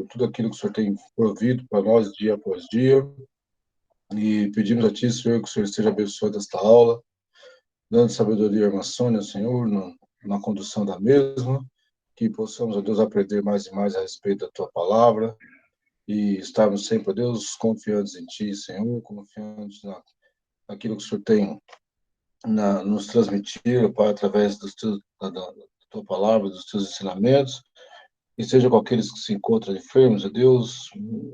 por tudo aquilo que o Senhor tem provido para nós dia após dia. E pedimos a Ti, Senhor, que o Senhor esteja abençoando esta aula, dando sabedoria à irmã Sônia, Senhor, na condução da mesma, que possamos, ó Deus, aprender mais e mais a respeito da Tua palavra e estarmos sempre, ó Deus, confiantes em Ti, Senhor, confiantes naquilo que o Senhor tem nos transmitir, Pai, através da Tua palavra, dos Teus ensinamentos, e seja com aqueles que se encontram enfermos, ó Deus,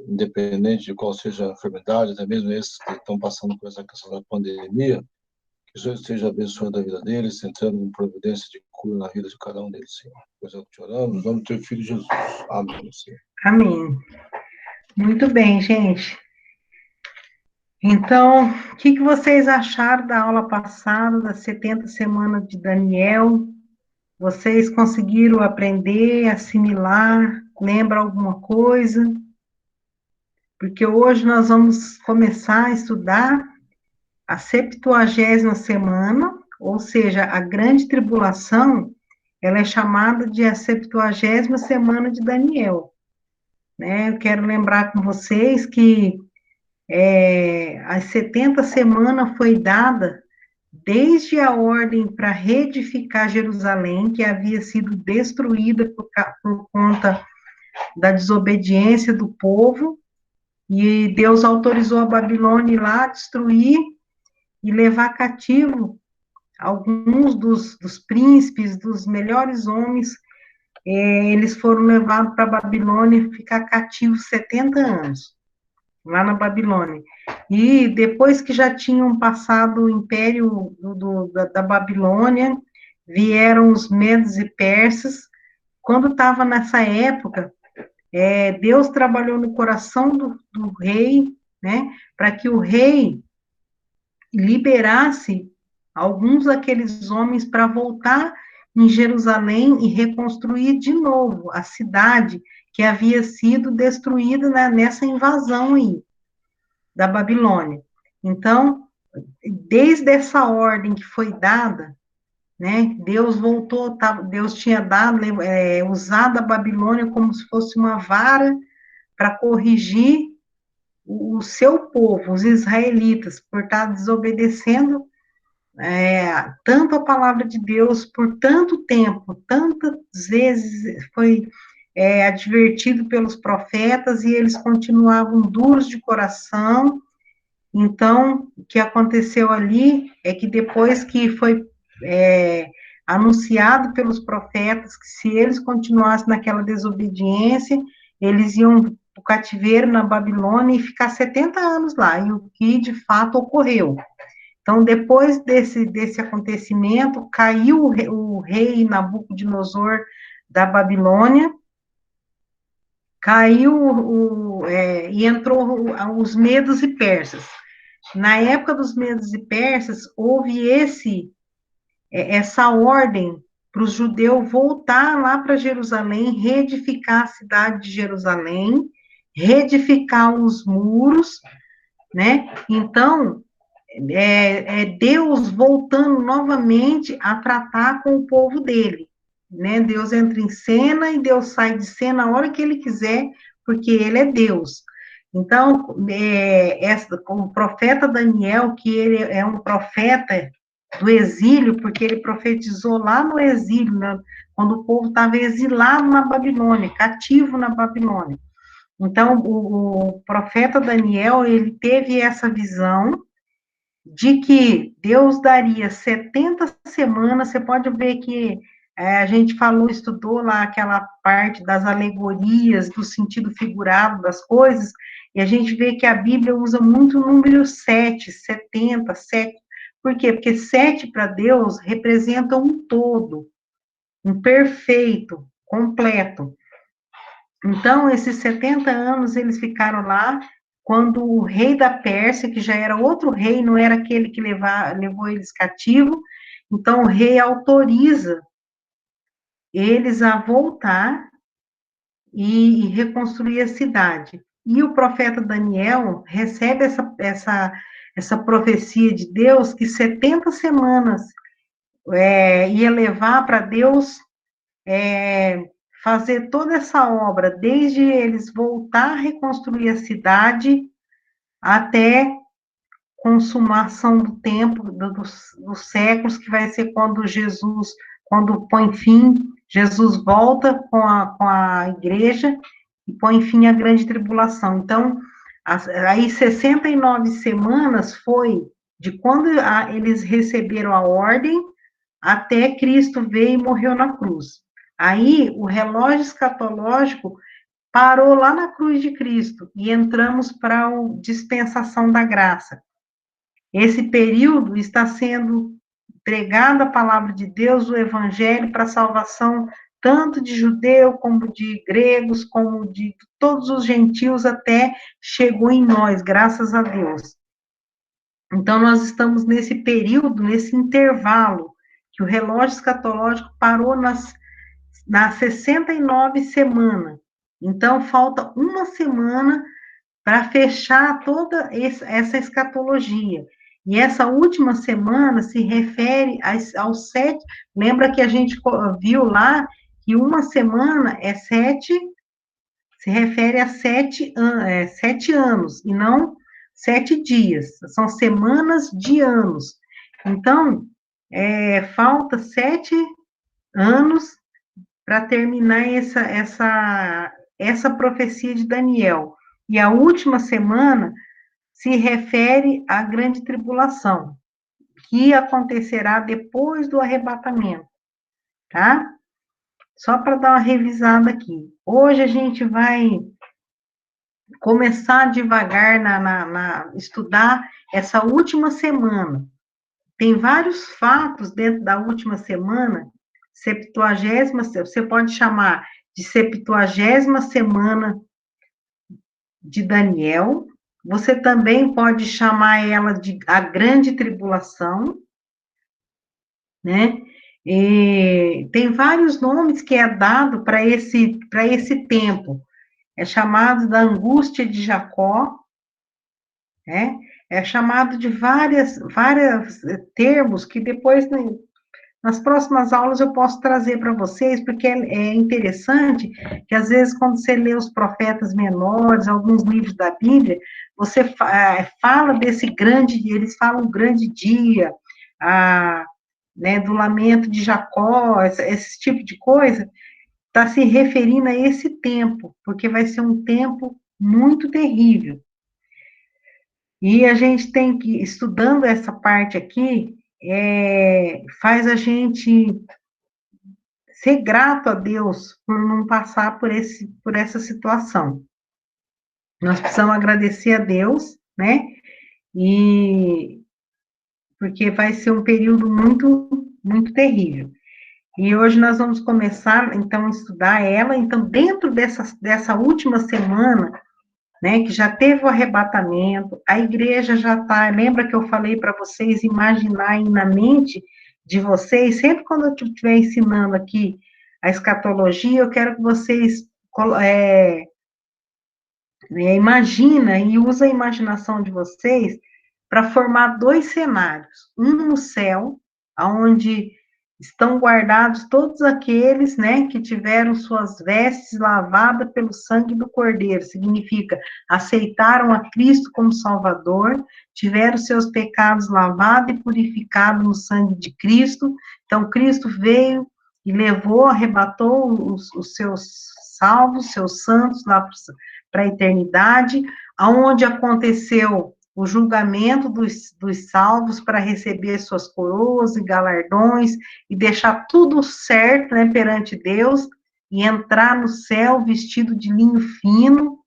independente de qual seja a enfermidade, até mesmo esses que estão passando por essa questão da pandemia, que o Senhor esteja abençoando a vida deles, entrando em providência de cura na vida de cada um deles, Senhor. Pois é o que te oramos, no nome do Teu Filho Jesus. Amém, Senhor. Amém. Muito bem, gente. Então, o que vocês acharam da aula passada, das 70 semanas de Daniel? Vocês conseguiram aprender, assimilar? Lembra alguma coisa? Porque hoje nós vamos começar a estudar a 70ª semana, ou seja, a grande tribulação, ela é chamada de a 70ª semana de Daniel. Né? Eu quero lembrar com vocês que as 70 semanas foi dada desde a ordem para reedificar Jerusalém, que havia sido destruída por conta da desobediência do povo, e Deus autorizou a Babilônia ir lá destruir e levar cativo alguns dos príncipes, dos melhores homens, eles foram levados para a Babilônia e ficar cativos 70 anos, lá na Babilônia. E depois que já tinham passado o império da Babilônia, vieram os medos e persas. Quando estava nessa época, Deus trabalhou no coração do rei, né, para que o rei liberasse alguns daqueles homens para voltar em Jerusalém e reconstruir de novo a cidade que havia sido destruída, né, nessa invasão aí da Babilônia. Então, desde essa ordem que foi dada, né, Deus voltou, Deus tinha dado, usado a Babilônia como se fosse uma vara para corrigir o seu povo, os israelitas, por estar desobedecendo tanto a palavra de Deus por tanto tempo, tantas vezes foi advertido pelos profetas e eles continuavam duros de coração. Então, o que aconteceu ali é que depois que foi anunciado pelos profetas que se eles continuassem naquela desobediência, eles iam para o cativeiro na Babilônia e ficar 70 anos lá, e o que de fato ocorreu. Então, depois desse acontecimento, caiu o rei Nabucodonosor da Babilônia, caiu e entrou os medos e persas. Na época dos medos e persas, houve essa ordem para os judeus voltar lá para Jerusalém, reedificar a cidade de Jerusalém, reedificar os muros, né? Então, Deus voltando novamente a tratar com o povo dele, né? Deus entra em cena e Deus sai de cena a hora que ele quiser, porque ele é Deus. Então, o profeta Daniel, que ele é um profeta do exílio, porque ele profetizou lá no exílio, né, quando o povo estava exilado na Babilônia, cativo na Babilônia. Então, o profeta Daniel, ele teve essa visão de que Deus daria 70 semanas, você pode ver que a gente estudou lá aquela parte das alegorias, do sentido figurado das coisas, e a gente vê que a Bíblia usa muito o número 7, 70, 7. Por quê? Porque 7 para Deus representa um todo, um perfeito, completo. Então, esses 70 anos, eles ficaram lá, quando o rei da Pérsia, que já era outro rei, não era aquele que levou eles cativo, então o rei autoriza eles a voltar e reconstruir a cidade. E o profeta Daniel recebe essa profecia de Deus, que 70 semanas ia levar para Deus fazer toda essa obra, desde eles voltar a reconstruir a cidade até consumação do tempo, dos séculos, que vai ser quando Jesus, quando põe fim, Jesus volta com a igreja e põe fim à grande tribulação. Então, aí 69 semanas foi de quando eles receberam a ordem até Cristo veio e morreu na cruz. Aí, o relógio escatológico parou lá na cruz de Cristo e entramos para a dispensação da graça. Esse período está sendo pregada a palavra de Deus, o evangelho, para a salvação tanto de judeu, como de gregos, como de todos os gentios, até chegou em nós, graças a Deus. Então, nós estamos nesse período, nesse intervalo, que o relógio escatológico parou nas 69 semanas. Então, falta uma semana para fechar toda essa escatologia. E essa última semana se refere aos 7, lembra que a gente viu lá que uma semana é 7, se refere a 7 anos, e não 7 dias, são semanas de anos. Então, falta 7 anos para terminar essa profecia de Daniel. E a última semana se refere à grande tribulação, que acontecerá depois do arrebatamento, tá? Só para dar uma revisada aqui. Hoje a gente vai começar devagar estudar essa última semana. Tem vários fatos dentro da última semana, 70ª, você pode chamar de 70ª semana de Daniel, você também pode chamar ela de a grande tribulação, né? E tem vários nomes que é dado para esse tempo. É chamado da angústia de Jacó, né? É chamado de vários termos que depois, nas próximas aulas, eu posso trazer para vocês, porque é interessante que, às vezes, quando você lê os profetas menores, alguns livros da Bíblia, você fala desse grande, eles falam grande dia, né, do lamento de Jacó, esse tipo de coisa, está se referindo a esse tempo, porque vai ser um tempo muito terrível. E a gente tem que, estudando essa parte aqui, faz a gente ser grato a Deus por não passar por essa situação. Nós precisamos agradecer a Deus, né? E porque vai ser um período muito, muito terrível. E hoje nós vamos começar, então, a estudar ela. Então, dentro dessa última semana, né, que já teve o arrebatamento, a igreja já está, lembra que eu falei para vocês imaginarem na mente de vocês, sempre quando eu estiver ensinando aqui a escatologia, eu quero que vocês imagina e usa a imaginação de vocês para formar 2 cenários, um no céu, onde estão guardados todos aqueles, né, que tiveram suas vestes lavadas pelo sangue do Cordeiro, significa, aceitaram a Cristo como Salvador, tiveram seus pecados lavados e purificados no sangue de Cristo, então Cristo veio e levou, arrebatou os seus salvos, seus santos lá para a eternidade, aonde aconteceu o julgamento dos salvos para receber suas coroas e galardões e deixar tudo certo, né, perante Deus e entrar no céu vestido de linho fino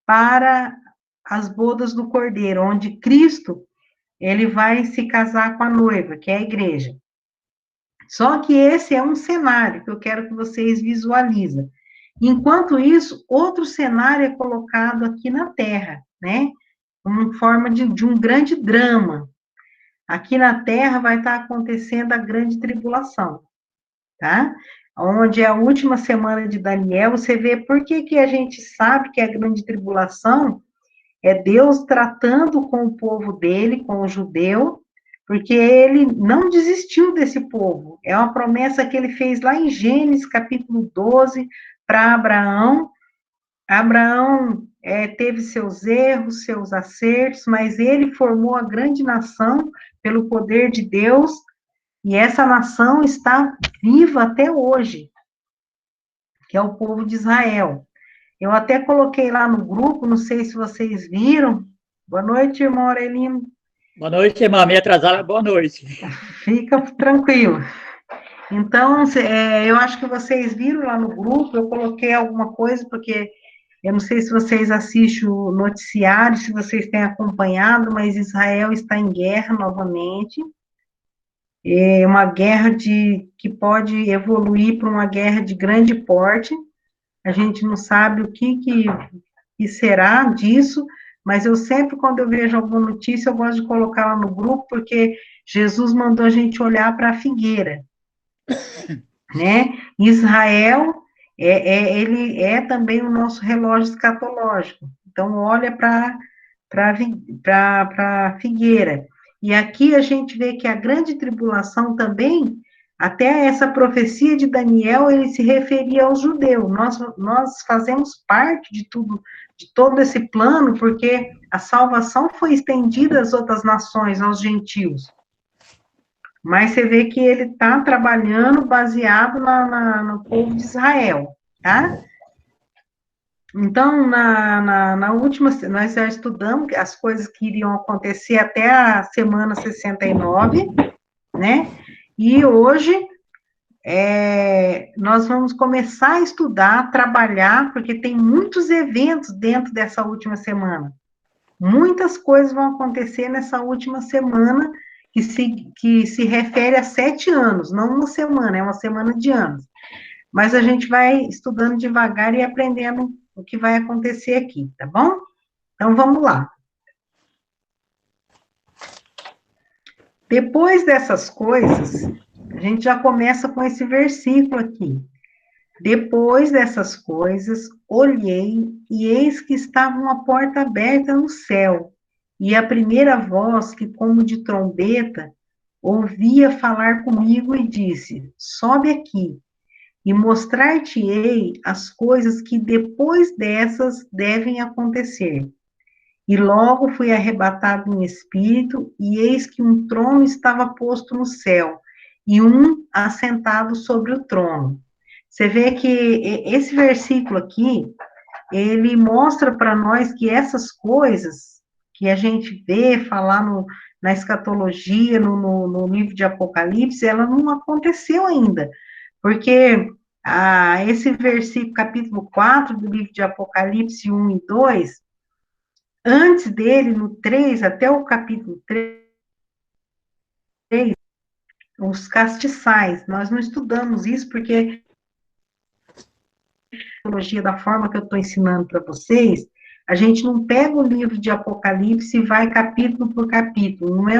para as bodas do Cordeiro, onde Cristo, ele vai se casar com a noiva, que é a igreja. Só que esse é um cenário que eu quero que vocês visualizem. Enquanto isso, outro cenário é colocado aqui na Terra, né? Como forma de um grande drama. Aqui na Terra vai estar acontecendo a grande tribulação, tá? Onde é a última semana de Daniel, você vê por que a gente sabe que a grande tribulação é Deus tratando com o povo dele, com o judeu, porque ele não desistiu desse povo. É uma promessa que ele fez lá em Gênesis, capítulo 12, para Abraão. Abraão teve seus erros, seus acertos, mas ele formou a grande nação pelo poder de Deus, e essa nação está viva até hoje, que é o povo de Israel. Eu até coloquei lá no grupo, não sei se vocês viram. Boa noite, irmão Aurelino. Boa noite, irmã. Me atrasada, boa noite. Fica tranquilo. Então, eu acho que vocês viram lá no grupo, eu coloquei alguma coisa, porque eu não sei se vocês assistem o noticiário, se vocês têm acompanhado, mas Israel está em guerra novamente. É uma guerra que pode evoluir para uma guerra de grande porte. A gente não sabe o que será disso, mas eu sempre, quando eu vejo alguma notícia, eu gosto de colocar lá no grupo, porque Jesus mandou a gente olhar para a figueira, né? Israel, ele é também o nosso relógio escatológico. Então, olha para a figueira. E aqui a gente vê que a grande tribulação também, até essa profecia de Daniel, ele se referia aos judeus. Nós fazemos parte de tudo, de todo esse plano, porque a salvação foi estendida às outras nações, aos gentios. Mas você vê que ele está trabalhando baseado no povo de Israel, tá? Então, na última, nós já estudamos as coisas que iriam acontecer até a semana 69, né? E hoje, nós vamos começar a estudar, a trabalhar, porque tem muitos eventos dentro dessa última semana. Muitas coisas vão acontecer nessa última semana, que se refere a 7 anos, não uma semana, é uma semana de anos. Mas a gente vai estudando devagar e aprendendo o que vai acontecer aqui, tá bom? Então, vamos lá. Depois dessas coisas, a gente já começa com esse versículo aqui. Depois dessas coisas, olhei, e eis que estava uma porta aberta no céu, e a primeira voz, que como de trombeta, ouvia falar comigo e disse: sobe aqui, e mostrar-te-ei as coisas que depois dessas devem acontecer. E logo fui arrebatado em espírito, e eis que um trono estava posto no céu, e um assentado sobre o trono. Você vê que esse versículo aqui, ele mostra para nós que essas coisas que a gente vê falar na escatologia, no livro de Apocalipse, ela não aconteceu ainda. Porque esse versículo, capítulo 4 do livro de Apocalipse 1 e 2, antes dele, no 3, até o capítulo 3, os castiçais, nós não estudamos isso porque a teologia, da forma que eu estou ensinando para vocês, a gente não pega o livro de Apocalipse e vai capítulo por capítulo, não é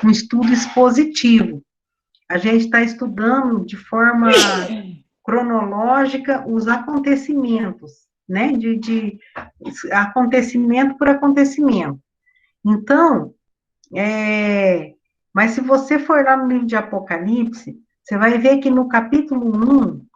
um estudo expositivo. A gente está estudando de forma cronológica os acontecimentos, né? De acontecimento por acontecimento. Então, mas se você for lá no livro de Apocalipse, você vai ver que no capítulo 1,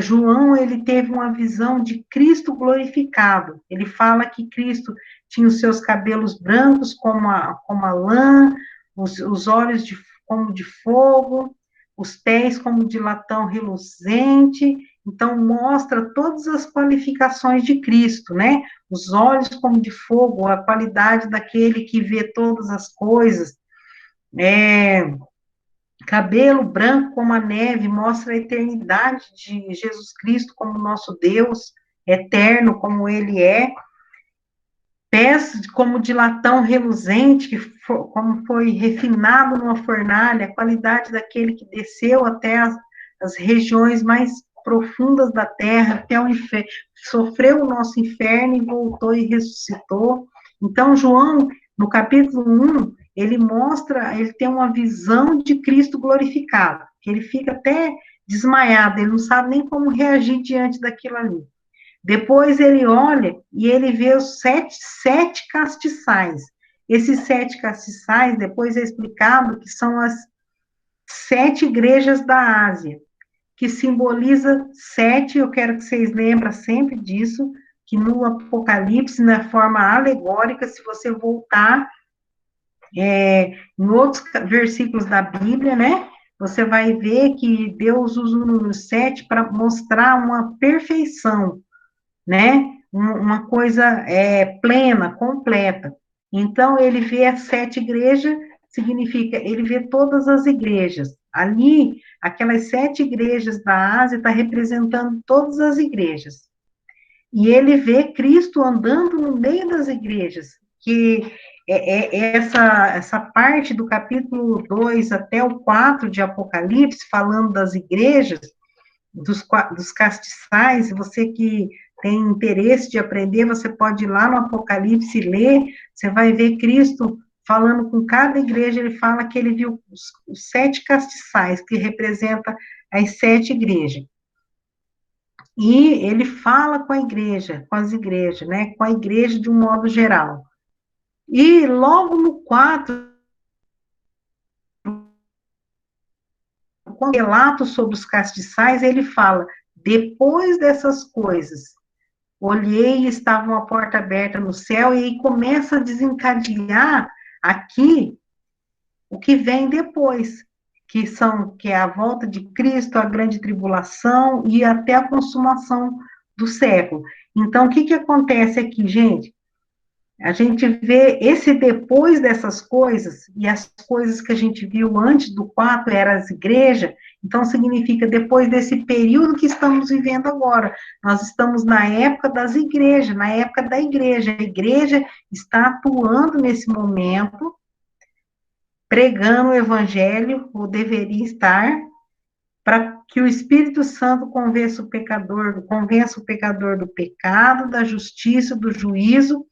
João, ele teve uma visão de Cristo glorificado. Ele fala que Cristo tinha os seus cabelos brancos como a lã, os olhos como de fogo, os pés como de latão reluzente. Então, mostra todas as qualificações de Cristo, né? Os olhos como de fogo, a qualidade daquele que vê todas as coisas. Cabelo branco como a neve, mostra a eternidade de Jesus Cristo como nosso Deus, eterno como ele é. Pés como de latão reluzente, como foi refinado numa fornalha, a qualidade daquele que desceu até as regiões mais profundas da terra, até o inferno, sofreu o nosso inferno e voltou e ressuscitou. Então, João, no capítulo 1, ele tem uma visão de Cristo glorificado, que ele fica até desmaiado, ele não sabe nem como reagir diante daquilo ali. Depois ele olha e ele vê os sete castiçais. Esses 7 castiçais, depois é explicado que são as 7 igrejas da Ásia, que simboliza 7, eu quero que vocês lembrem sempre disso, que no Apocalipse, na forma alegórica, se você voltar em outros versículos da Bíblia, né, você vai ver que Deus usa o número 7 para mostrar uma perfeição, né, uma coisa plena, completa. Então, ele vê as 7 igrejas, significa, ele vê todas as igrejas. Ali, aquelas 7 igrejas da Ásia está representando todas as igrejas. E ele vê Cristo andando no meio das igrejas, que essa parte do capítulo 2 até o 4 de Apocalipse, falando das igrejas, dos castiçais, você que tem interesse de aprender, você pode ir lá no Apocalipse e ler, você vai ver Cristo falando com cada igreja, ele fala que ele viu os 7 castiçais, que representa as 7 igrejas. E ele fala com a igreja, com as igrejas, né? Com a igreja de um modo geral. E logo no 4, com o relato sobre os castiçais, ele fala: depois dessas coisas, olhei e estava uma porta aberta no céu, e aí começa a desencadear aqui o que vem depois, que é a volta de Cristo, a grande tribulação e até a consumação do século. Então, o que acontece aqui, gente? A gente vê esse depois dessas coisas, e as coisas que a gente viu antes do 4 eram as igrejas, então significa depois desse período que estamos vivendo agora. Nós estamos na época das igrejas, na época da igreja. A igreja está atuando nesse momento, pregando o evangelho, ou deveria estar, para que o Espírito Santo convença o pecador do pecado, da justiça, do juízo,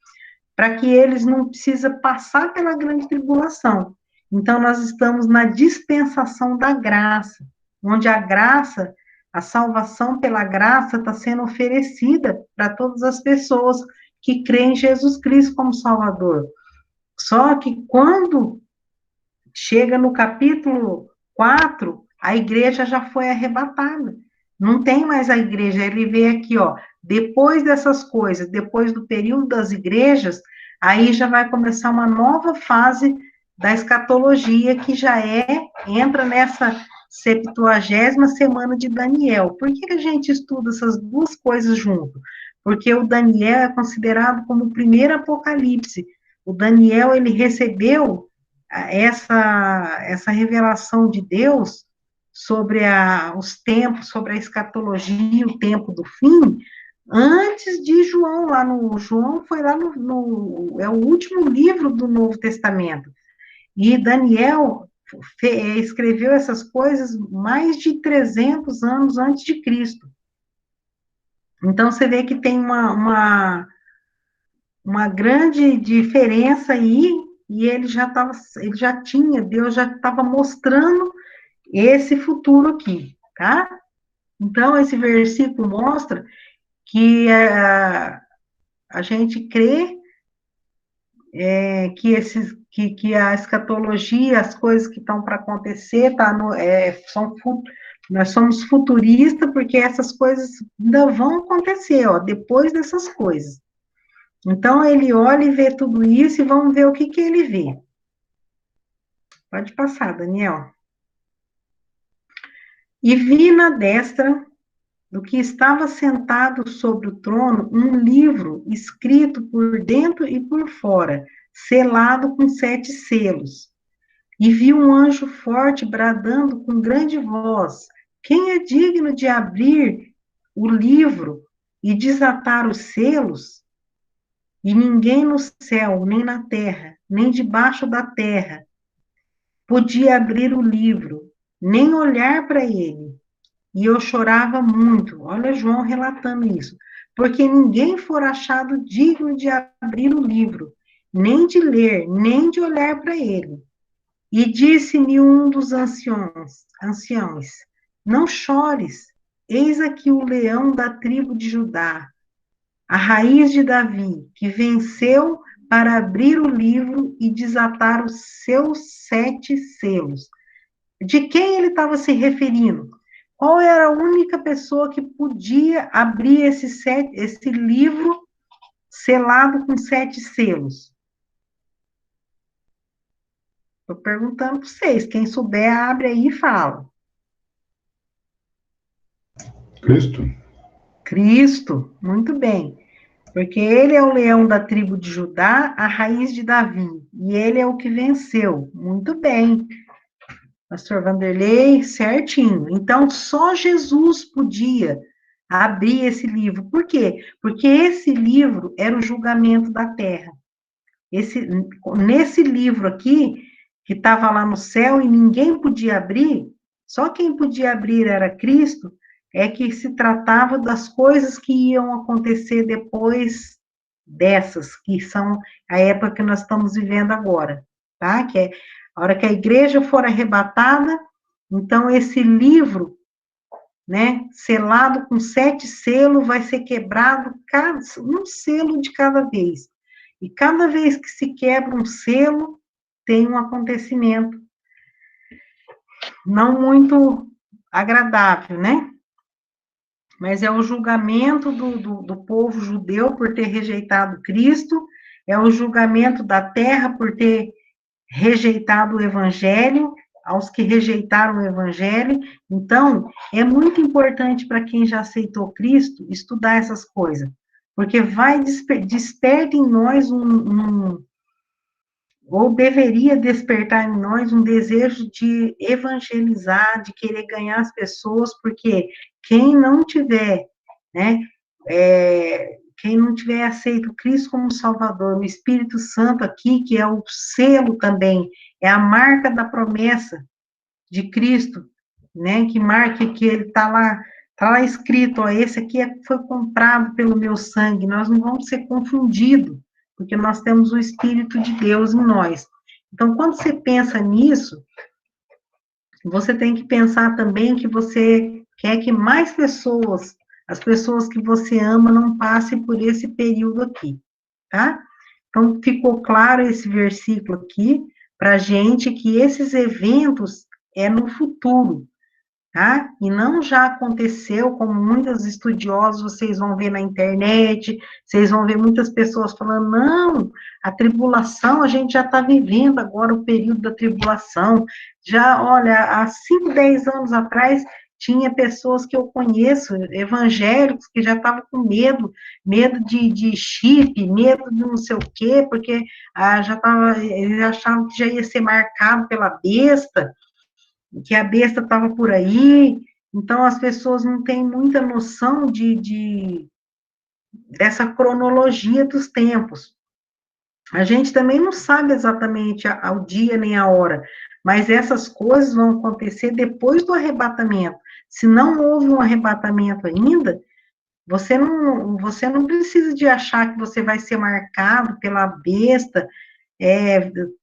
para que eles não precisem passar pela grande tribulação. Então, nós estamos na dispensação da graça, onde a graça, a salvação pela graça está sendo oferecida para todas as pessoas que creem em Jesus Cristo como Salvador. Só que quando chega no capítulo 4, a igreja já foi arrebatada. Não tem mais a igreja. Ele vê aqui, ó, depois dessas coisas, depois do período das igrejas, aí já vai começar uma nova fase da escatologia, que entra nessa 70ª semana de Daniel. Por que a gente estuda essas duas coisas junto? Porque o Daniel é considerado como o primeiro apocalipse. O Daniel, ele recebeu essa revelação de Deus sobre os tempos, sobre a escatologia, o tempo do fim, antes de João, João foi lá é o último livro do Novo Testamento, e Daniel escreveu essas coisas mais de 300 anos antes de Cristo. Então, você vê que tem uma grande diferença aí, e Deus já estava mostrando esse futuro aqui, tá? Então, esse versículo mostra que a gente crê que a escatologia, as coisas que estão para acontecer, nós somos futuristas, porque essas coisas ainda vão acontecer, ó, depois dessas coisas. Então, ele olha e vê tudo isso, e vamos ver o que ele vê. Pode passar, Daniel. E vi na destra do que estava sentado sobre o trono um livro escrito por dentro e por fora, selado com 7 selos. E vi um anjo forte bradando com grande voz: quem é digno de abrir o livro e desatar os selos? E ninguém no céu, nem na terra, nem debaixo da terra, podia abrir o livro, nem olhar para ele. E eu chorava muito, olha João relatando isso, porque ninguém for achado digno de abrir o livro, nem de ler, nem de olhar para ele. E disse-me um dos anciãos, não chores, eis aqui o leão da tribo de Judá, a raiz de Davi, que venceu para abrir o livro e desatar os seus 7 selos. De quem ele estava se referindo? Qual era a única pessoa que podia abrir esse livro selado com 7 selos? Estou perguntando para vocês. Quem souber, abre aí e fala. Cristo. Cristo, muito bem. Porque ele é o leão da tribo de Judá, a raiz de Davi. E ele é o que venceu. Muito bem. Pastor Vanderlei, certinho. Então, só Jesus podia abrir esse livro. Por quê? Porque esse livro era o julgamento da terra. Nesse livro aqui, que estava lá no céu e ninguém podia abrir, só quem podia abrir era Cristo, é que se tratava das coisas que iam acontecer depois dessas, que são a época que nós estamos vivendo agora, tá? Que é a hora que a igreja for arrebatada, então esse livro, né, selado com 7 selos, vai ser quebrado um selo de cada vez. E cada vez que se quebra um selo, tem um acontecimento não muito agradável, né? Mas é o julgamento do povo judeu por ter rejeitado Cristo, é o julgamento da terra por ter rejeitado o evangelho, aos que rejeitaram o evangelho. Então, é muito importante para quem já aceitou Cristo estudar essas coisas, porque desperta em nós ou deveria despertar em nós um desejo de evangelizar, de querer ganhar as pessoas, porque quem não tiver, né, quem não tiver aceito Cristo como Salvador, o Espírito Santo aqui, que é o selo também, é a marca da promessa de Cristo, né, que marca que ele está lá escrito, ó, esse aqui foi comprado pelo meu sangue, nós não vamos ser confundidos, porque nós temos o Espírito de Deus em nós. Então, quando você pensa nisso, você tem que pensar também que você quer que mais pessoas, as pessoas que você ama, não passem por esse período aqui, tá? Então, ficou claro esse versículo aqui, para a gente, que esses eventos é no futuro, tá? E não já aconteceu, como muitos estudiosos vocês vão ver na internet, vocês vão ver muitas pessoas falando, não, a tribulação, a gente já está vivendo agora o período da tribulação. Já, olha, há 5, 10 anos atrás, tinha pessoas que eu conheço, evangélicos, que já estavam com medo de chip, medo de não sei o quê, porque eles achavam que já ia ser marcado pela besta, que a besta estava por aí, então as pessoas não têm muita noção dessa cronologia dos tempos. A gente também não sabe exatamente ao dia nem a hora, mas essas coisas vão acontecer depois do arrebatamento. Se não houve um arrebatamento ainda, você não precisa de achar que você vai ser marcado pela besta.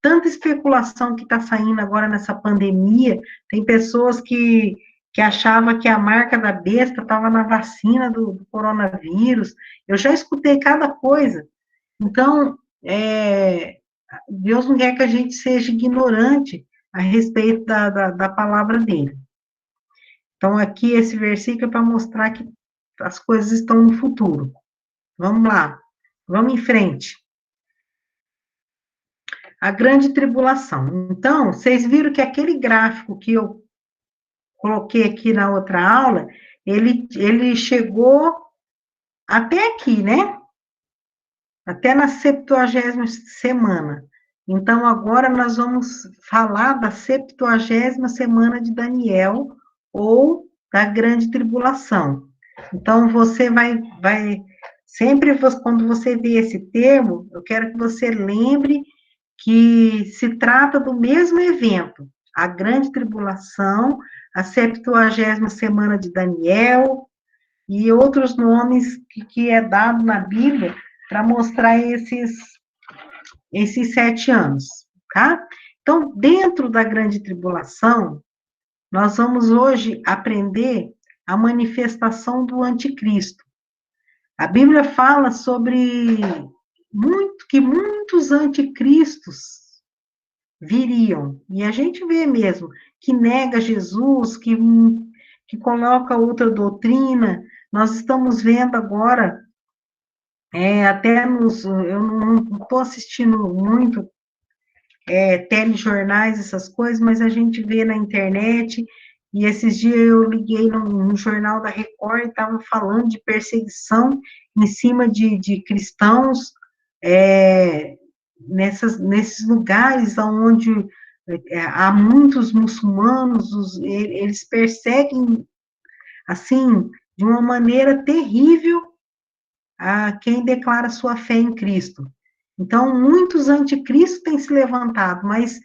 Tanta especulação que está saindo agora nessa pandemia, tem pessoas que achavam que a marca da besta estava na vacina do coronavírus, eu já escutei cada coisa. Então, Deus não quer que a gente seja ignorante a respeito da palavra dele. Então, aqui, esse versículo é para mostrar que as coisas estão no futuro. Vamos lá, vamos em frente. A grande tribulação. Então, vocês viram que aquele gráfico que eu coloquei aqui na outra aula, ele chegou até aqui, né? Até na 70ª semana. Então, agora nós vamos falar da 70ª semana de Daniel, ou da grande tribulação. Então, você sempre quando você vê esse termo, eu quero que você lembre que se trata do mesmo evento, a grande tribulação, a 70ª semana de Daniel, e outros nomes que é dado na Bíblia para mostrar esses 7 anos, tá? Então, dentro da grande tribulação, nós vamos hoje aprender a manifestação do anticristo. A Bíblia fala sobre que muitos anticristos viriam. E a gente vê mesmo que nega Jesus, que coloca outra doutrina. Nós estamos vendo agora, eu não estou assistindo muito telejornais, essas coisas, mas a gente vê na internet, e esses dias eu liguei no jornal da Record e estava falando de perseguição em cima de cristãos, nesses lugares onde há muitos muçulmanos, eles perseguem, assim, de uma maneira terrível a quem declara sua fé em Cristo. Então, muitos anticristos têm se levantado, mas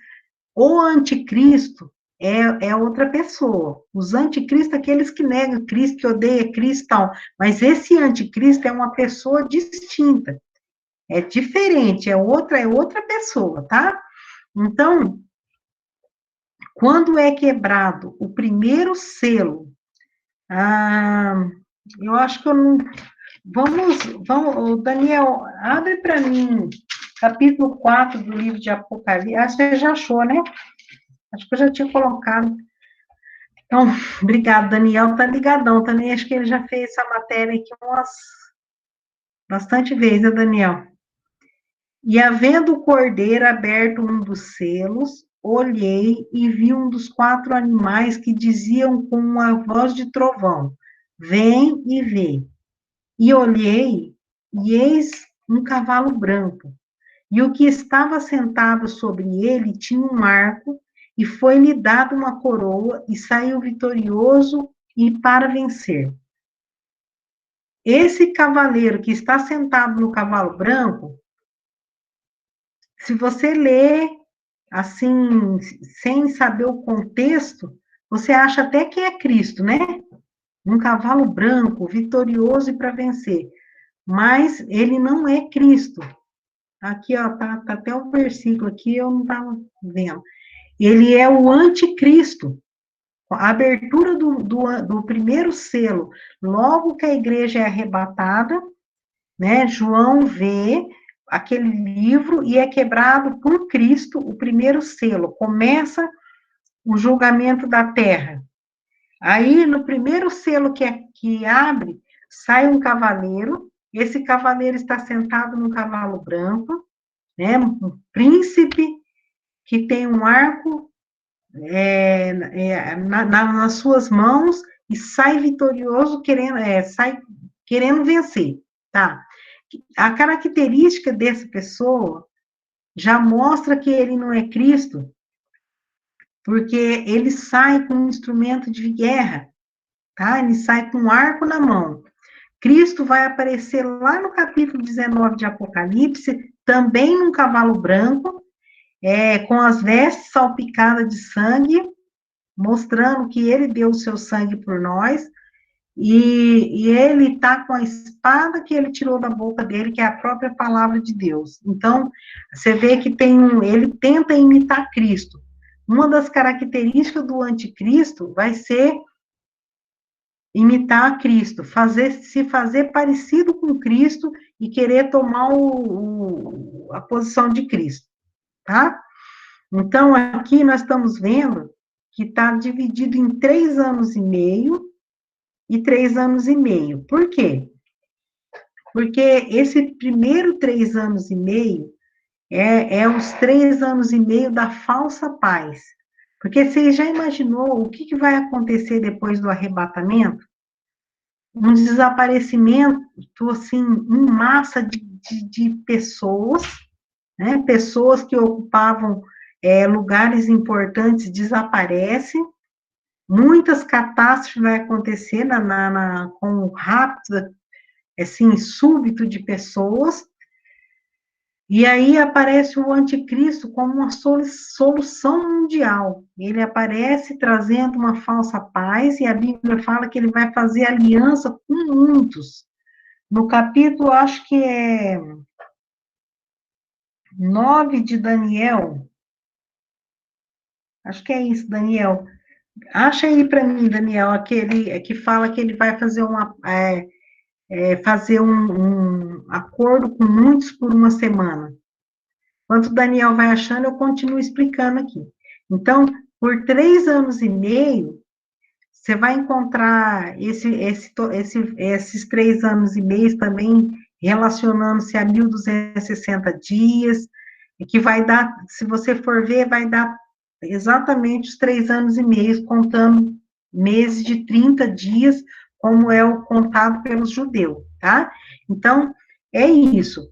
o anticristo é outra pessoa. Os anticristos, aqueles que negam Cristo, que odeiam Cristo, tal. Mas esse anticristo é uma pessoa distinta. É diferente, é outra pessoa, tá? Então, quando é quebrado o primeiro selo, eu acho que eu não. Vamos, Daniel, abre para mim, capítulo 4 do livro de Apocalipse. Acho que você já achou, né? Acho que eu já tinha colocado. Então, obrigado, Daniel, tá ligadão também. Acho que ele já fez essa matéria aqui bastante vezes, né, Daniel? E havendo o cordeiro aberto um dos selos, olhei e vi um dos 4 animais que diziam com uma voz de trovão: Vem e vê. E olhei, e eis um cavalo branco. E o que estava sentado sobre ele tinha um arco, e foi-lhe dada uma coroa, e saiu vitorioso e para vencer. Esse cavaleiro que está sentado no cavalo branco, se você ler assim, sem saber o contexto, você acha até que é Cristo, né? Um cavalo branco, vitorioso e para vencer. Mas ele não é Cristo. Aqui, ó, tá até o versículo aqui, eu não estava vendo. Ele é o anticristo. A abertura do primeiro selo, logo que a igreja é arrebatada, né? João vê aquele livro e é quebrado por Cristo o primeiro selo. Começa o julgamento da terra. Aí, no primeiro selo que abre, sai um cavaleiro. Esse cavaleiro está sentado num cavalo branco, né? Um príncipe que tem um arco nas suas mãos e sai vitorioso, sai querendo vencer, tá? A característica dessa pessoa já mostra que ele não é Cristo, porque ele sai com um instrumento de guerra, tá? Ele sai com um arco na mão. Cristo vai aparecer lá no capítulo 19 de Apocalipse, também num cavalo branco, com as vestes salpicadas de sangue, mostrando que ele deu o seu sangue por nós, e ele está com a espada que ele tirou da boca dele, que é a própria palavra de Deus. Então, você vê que ele tenta imitar Cristo. Uma das características do anticristo vai ser imitar Cristo, se fazer parecido com Cristo e querer tomar a posição de Cristo, tá? Então, aqui nós estamos vendo que está dividido em 3 anos e meio e 3 anos e meio. Por quê? Porque esse primeiro 3 anos e meio é os 3 anos e meio da falsa paz. Porque você já imaginou o que vai acontecer depois do arrebatamento? Um desaparecimento, assim, em massa de pessoas, né? Pessoas que ocupavam lugares importantes desaparecem, muitas catástrofes vão acontecer com o rápido, assim, súbito de pessoas, e aí aparece o anticristo como uma solução mundial. Ele aparece trazendo uma falsa paz, e a Bíblia fala que ele vai fazer aliança com muitos. No capítulo, acho que é 9 de Daniel, acho que é isso, Daniel. Acha aí para mim, Daniel, aquele que fala que ele vai fazer acordo com muitos por uma semana. Enquanto o Daniel vai achando, eu continuo explicando aqui. Então, por 3 anos e meio, você vai encontrar esses 3 anos e meio também relacionando-se a 1.260 dias, e que vai dar, se você for ver, vai dar exatamente os 3 anos e meio, contando meses de 30 dias, como é o contado pelos judeus, tá? Então, é isso.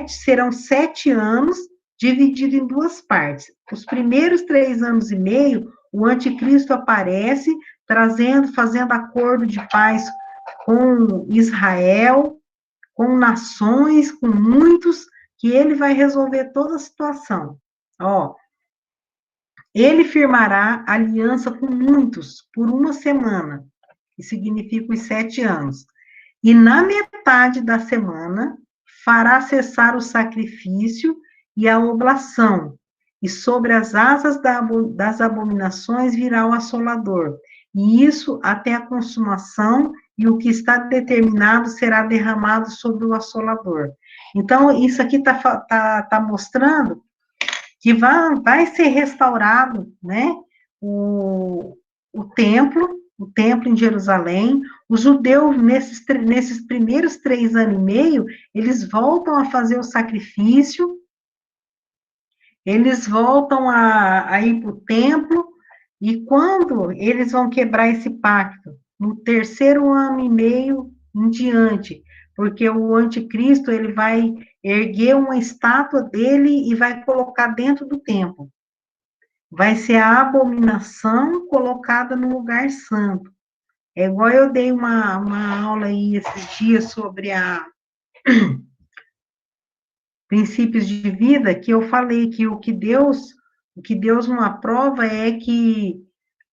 Serão 7 anos, dividido em 2 partes. Os primeiros 3 anos e meio, o anticristo aparece, fazendo acordo de paz com Israel, com nações, com muitos, que ele vai resolver toda a situação. Ó, ele firmará aliança com muitos por uma semana, que significa os 7 anos. E na metade da semana, fará cessar o sacrifício e a oblação, e sobre as asas das abominações virá o assolador, e isso até a consumação, e o que está determinado será derramado sobre o assolador. Então, isso aqui tá mostrando que vai ser restaurado, né, o templo em Jerusalém. Os judeus, nesses primeiros 3 anos e meio, eles voltam a fazer o sacrifício, eles voltam a ir para o templo, e quando eles vão quebrar esse pacto? No 3º ano e meio em diante, porque o anticristo, ele vai erguer uma estátua dele e vai colocar dentro do templo. Vai ser a abominação colocada no lugar santo. É igual eu dei uma aula aí esses dias sobre princípios de vida, que eu falei que o que Deus não aprova é que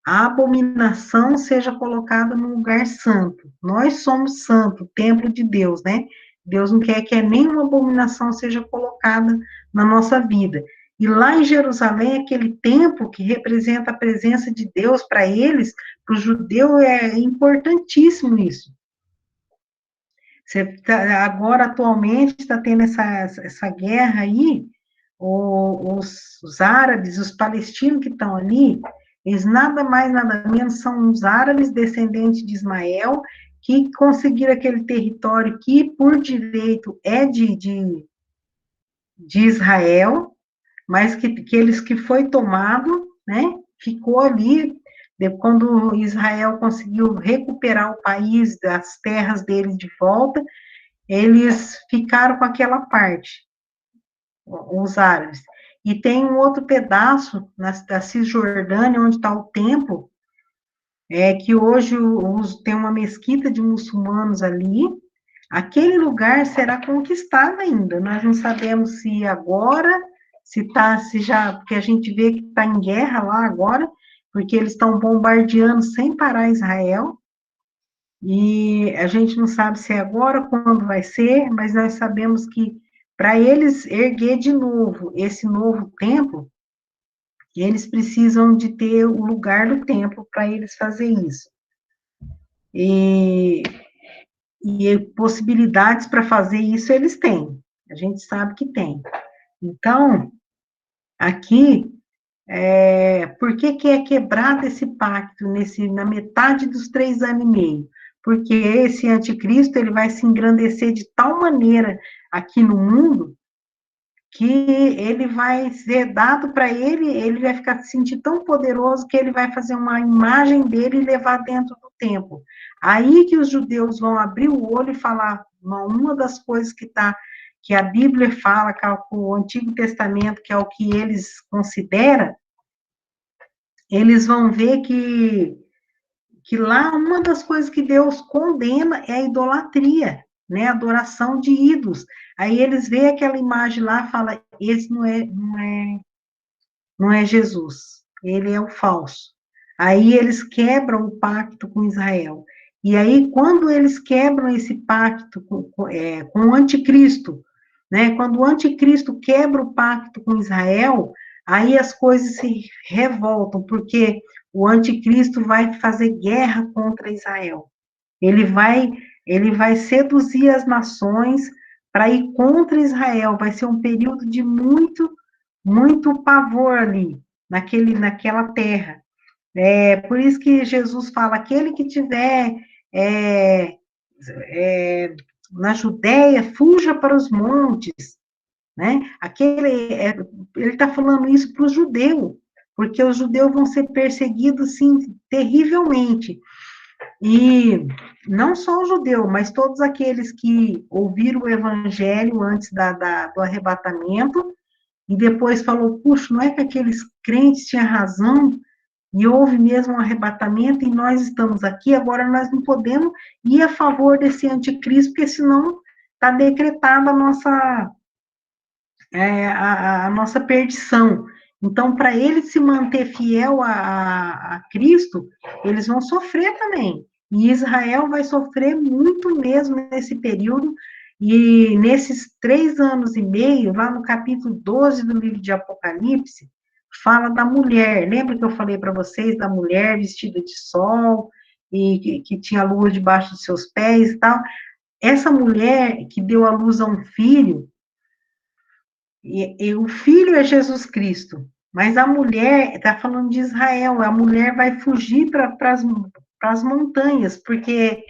a abominação seja colocada no lugar santo. Nós somos santo, templo de Deus, né? Deus não quer que nenhuma abominação seja colocada na nossa vida. E lá em Jerusalém, aquele templo que representa a presença de Deus para eles, para o judeu, é importantíssimo isso. Agora, atualmente, está tendo essa guerra aí, os árabes, os palestinos que estão ali, eles nada mais, nada menos são os árabes descendentes de Ismael, que conseguiram aquele território que, por direito, é de Israel, mas que foi tomado, né, ficou ali, quando Israel conseguiu recuperar o país, das terras deles de volta, eles ficaram com aquela parte, os árabes. E tem um outro pedaço da Cisjordânia, onde está o templo, que hoje tem uma mesquita de muçulmanos ali. Aquele lugar será conquistado ainda. Nós não sabemos se agora, se já, porque a gente vê que está em guerra lá agora, porque eles estão bombardeando sem parar Israel. E a gente não sabe se é agora, quando vai ser, mas nós sabemos que para eles erguer de novo esse novo templo, eles precisam de ter o lugar do templo para eles fazer isso. E possibilidades para fazer isso eles têm. A gente sabe que tem. Então, aqui, por que é quebrado esse pacto na metade dos 3 anos e meio? Porque esse anticristo, ele vai se engrandecer de tal maneira aqui no mundo, que ele vai ser dado para ele vai ficar se sentir tão poderoso que ele vai fazer uma imagem dele e levar dentro do templo. Aí que os judeus vão abrir o olho e falar, uma das coisas que a Bíblia fala, que é o Antigo Testamento, que é o que eles consideram, eles vão ver que lá uma das coisas que Deus condena é a idolatria, né, a adoração de ídolos. Aí eles veem aquela imagem lá e falam, esse não é Jesus, ele é o falso. Aí eles quebram o pacto com Israel. E aí, quando eles quebram esse pacto com o anticristo, né, quando o anticristo quebra o pacto com Israel, aí as coisas se revoltam, porque o anticristo vai fazer guerra contra Israel. Ele vai seduzir as nações para ir contra Israel. Vai ser um período de muito, muito pavor ali, naquela terra. Por isso que Jesus fala, aquele que tiver na Judéia, fuja para os montes, né? Ele está falando isso para os judeus, porque os judeus vão ser perseguidos, sim, terrivelmente. E não só o judeu, mas todos aqueles que ouviram o evangelho antes do arrebatamento, e depois falou, puxa, não é que aqueles crentes tinham razão, e houve mesmo um arrebatamento, e nós estamos aqui, agora nós não podemos ir a favor desse anticristo, porque senão está decretada a nossa perdição. Então, para ele se manter fiel a Cristo, eles vão sofrer também. E Israel vai sofrer muito mesmo nesse período, e nesses 3 anos e meio, lá no capítulo 12 do livro de Apocalipse, fala da mulher. Lembra que eu falei para vocês da mulher vestida de sol, e que tinha a lua debaixo de seus pés e tal? Essa mulher que deu à luz a um filho, e o filho é Jesus Cristo, mas a mulher, está falando de Israel, a mulher vai fugir para as montanhas, porque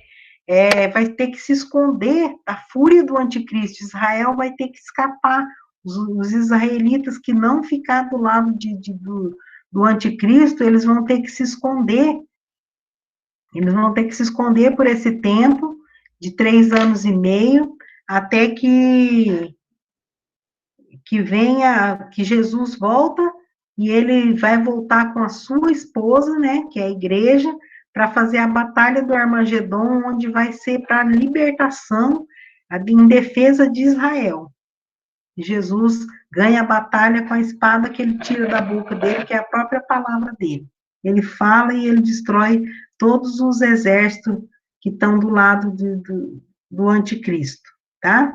vai ter que se esconder da fúria do anticristo. Israel vai ter que escapar. Os israelitas que não ficar do lado do anticristo, eles vão ter que se esconder. Eles vão ter que se esconder por esse tempo de 3 anos e meio, até que Jesus volta, e ele vai voltar com a sua esposa, né, que é a igreja, para fazer a batalha do Armagedon, onde vai ser para a libertação, em defesa de Israel. Jesus ganha a batalha com a espada que ele tira da boca dele, que é a própria palavra dele. Ele fala e ele destrói todos os exércitos que estão do lado do anticristo, tá?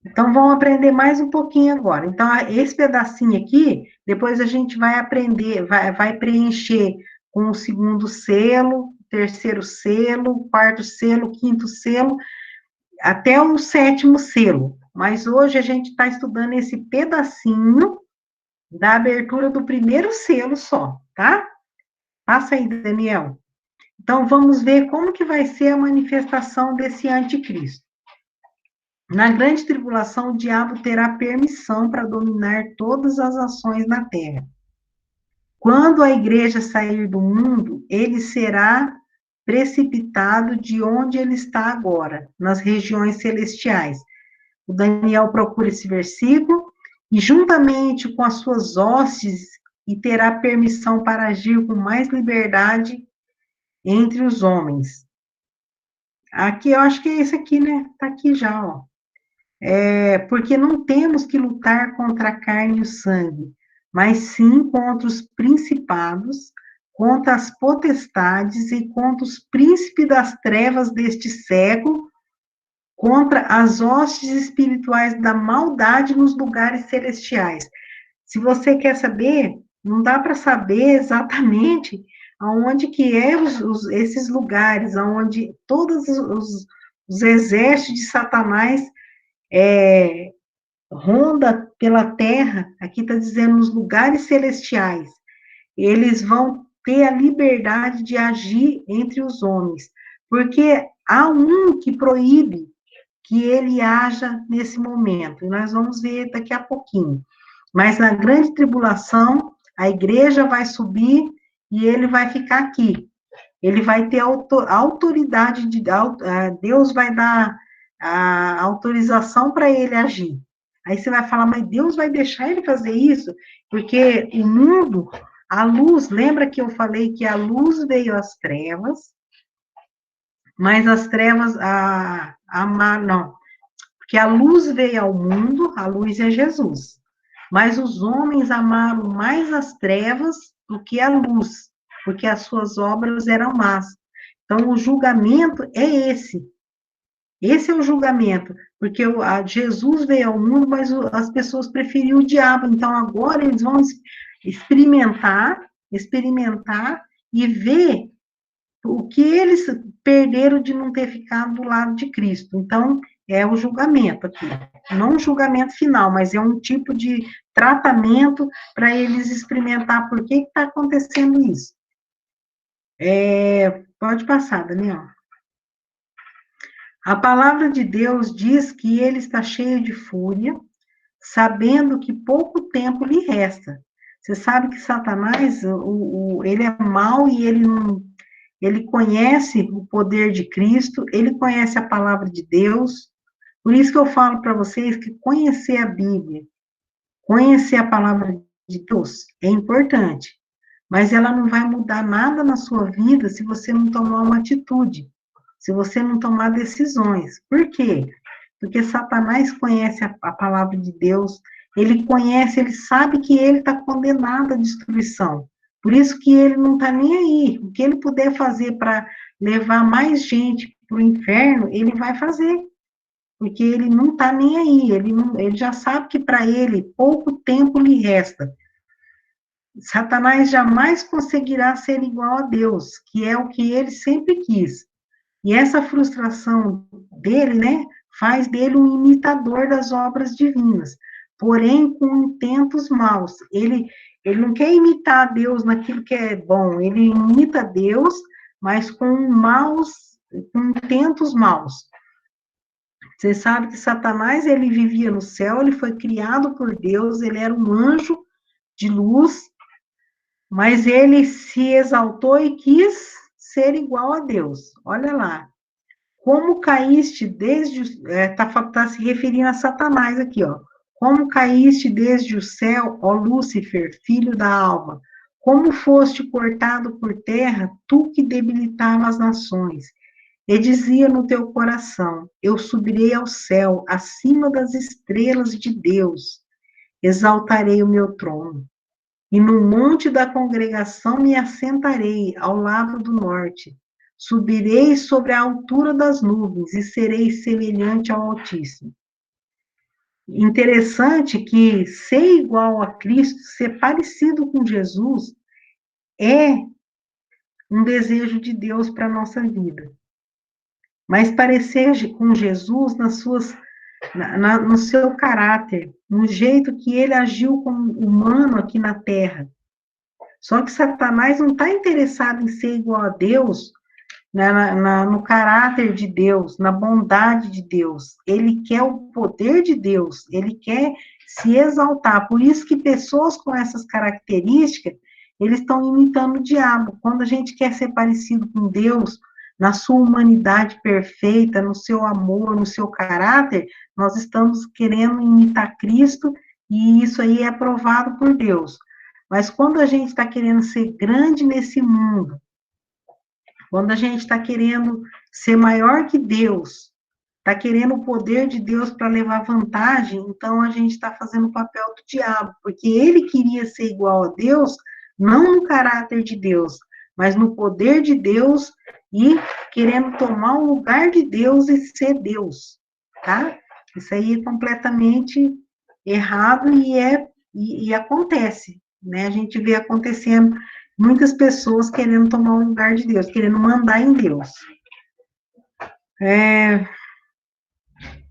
Então, vamos aprender mais um pouquinho agora. Então, esse pedacinho aqui, depois a gente vai aprender, vai preencher com o 2º selo, 3º selo, 4º selo, 5º selo, até o 7º selo. Mas hoje a gente está estudando esse pedacinho da abertura do 1º selo só, tá? Passa aí, Daniel. Então, vamos ver como que vai ser a manifestação desse anticristo. Na grande tribulação, o diabo terá permissão para dominar todas as ações na terra. Quando a igreja sair do mundo, ele será precipitado de onde ele está agora, nas regiões celestiais. O Daniel procura esse versículo, e juntamente com as suas hostes, e terá permissão para agir com mais liberdade entre os homens. Aqui, eu acho que é esse aqui, né? Está aqui já, ó. Porque não temos que lutar contra a carne e o sangue, mas sim contra os principados, contra as potestades e contra os príncipes das trevas deste século, contra as hostes espirituais da maldade nos lugares celestiais. Se você quer saber, não dá para saber exatamente aonde que esses lugares, aonde todos os exércitos de Satanás ronda pela terra, aqui está dizendo nos lugares celestiais, eles vão ter a liberdade de agir entre os homens, porque há um que proíbe que ele haja nesse momento, e nós vamos ver daqui a pouquinho. Mas na grande tribulação, a igreja vai subir e ele vai ficar aqui. Ele vai ter autoridade, Deus vai dar a autorização para ele agir. Aí você vai falar, mas Deus vai deixar ele fazer isso? Porque o mundo, a luz, lembra que eu falei que a luz veio às trevas, mas as trevas, não, porque a luz veio ao mundo, a luz é Jesus, mas os homens amaram mais as trevas do que a luz, porque as suas obras eram más. Então, o julgamento é esse. Esse é o julgamento, porque Jesus veio ao mundo, mas as pessoas preferiam o diabo. Então, agora eles vão experimentar e ver o que eles perderam de não ter ficado do lado de Cristo. Então, é o julgamento aqui. Não um julgamento final, mas é um tipo de tratamento para eles experimentar por que está acontecendo isso. Pode passar, Daniel. A palavra de Deus diz que ele está cheio de fúria, sabendo que pouco tempo lhe resta. Você sabe que Satanás, ele é mau e ele conhece o poder de Cristo, ele conhece a palavra de Deus. Por isso que eu falo para vocês que conhecer a Bíblia, conhecer a palavra de Deus é importante, mas ela não vai mudar nada na sua vida se você não tomar uma atitude, se você não tomar decisões. Por quê? Porque Satanás conhece a palavra de Deus, ele conhece, ele sabe que ele está condenado à destruição. Por isso que ele não está nem aí. O que ele puder fazer para levar mais gente para o inferno, ele vai fazer. Porque ele não está nem aí. Ele já sabe que para ele pouco tempo lhe resta. Satanás jamais conseguirá ser igual a Deus, que é o que ele sempre quis. E essa frustração dele, né, faz dele um imitador das obras divinas, porém com intentos maus. Ele não quer imitar Deus naquilo que é bom, ele imita Deus, mas com intentos maus. Você sabe que Satanás, ele vivia no céu, ele foi criado por Deus, ele era um anjo de luz, mas ele se exaltou e quis ser igual a Deus. Olha lá. Como caíste desde... Tá se referindo a Satanás aqui, ó. Como caíste desde o céu, ó Lúcifer, filho da alva? Como foste cortado por terra, tu que debilitava as nações? E dizia no teu coração, eu subirei ao céu, acima das estrelas de Deus. Exaltarei o meu trono. E no monte da congregação me assentarei, ao lado do norte. Subirei sobre a altura das nuvens e serei semelhante ao Altíssimo. Interessante que ser igual a Cristo, ser parecido com Jesus, é um desejo de Deus para a nossa vida. Mas parecer com Jesus no seu caráter, no jeito que ele agiu como humano aqui na Terra. Só que Satanás não está interessado em ser igual a Deus, no caráter de Deus, na bondade de Deus. Ele quer o poder de Deus, ele quer se exaltar. Por isso que pessoas com essas características, eles estão imitando o diabo. Quando a gente quer ser parecido com Deus, na sua humanidade perfeita, no seu amor, no seu caráter, nós estamos querendo imitar Cristo, e isso aí é aprovado por Deus. Mas quando a gente está querendo ser grande nesse mundo, quando a gente está querendo ser maior que Deus, está querendo o poder de Deus para levar vantagem, então a gente está fazendo o papel do diabo, porque ele queria ser igual a Deus, não no caráter de Deus, mas no poder de Deus e querendo tomar o lugar de Deus e ser Deus, tá? Isso aí é completamente errado e acontece, né? A gente vê acontecendo muitas pessoas querendo tomar o lugar de Deus, querendo mandar em Deus.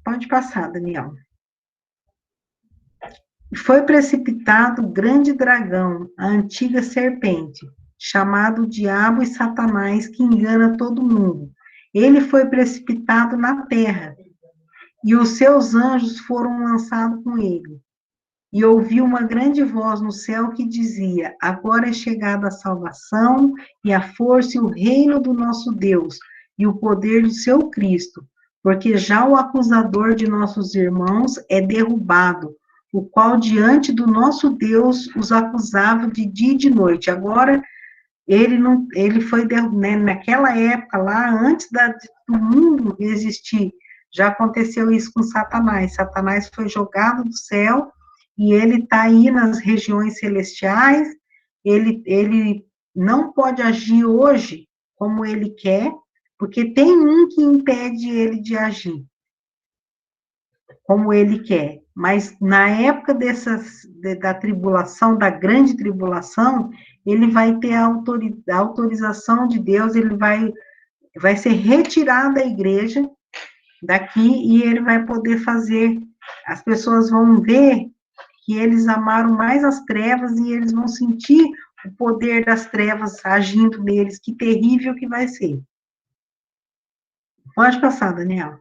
Pode passar, Daniel. Foi precipitado o grande dragão, a antiga serpente, chamado Diabo e Satanás, que engana todo mundo. Ele foi precipitado na terra, e os seus anjos foram lançados com ele. E ouvi uma grande voz no céu que dizia, agora é chegada a salvação, e a força e o reino do nosso Deus, e o poder do seu Cristo, porque já o acusador de nossos irmãos é derrubado, o qual diante do nosso Deus os acusava de dia e de noite. Agora, ele foi, né, naquela época lá, antes do mundo existir, já aconteceu isso com Satanás. Satanás foi jogado do céu, e ele está aí nas regiões celestiais, ele não pode agir hoje como ele quer, porque tem um que impede ele de agir como ele quer. Mas na época da tribulação, da grande tribulação, ele vai ter a autorização de Deus, ele vai ser retirado da igreja, daqui e ele vai poder fazer, as pessoas vão ver que eles amaram mais as trevas e eles vão sentir o poder das trevas agindo neles, que terrível que vai ser. Pode passar, Daniel.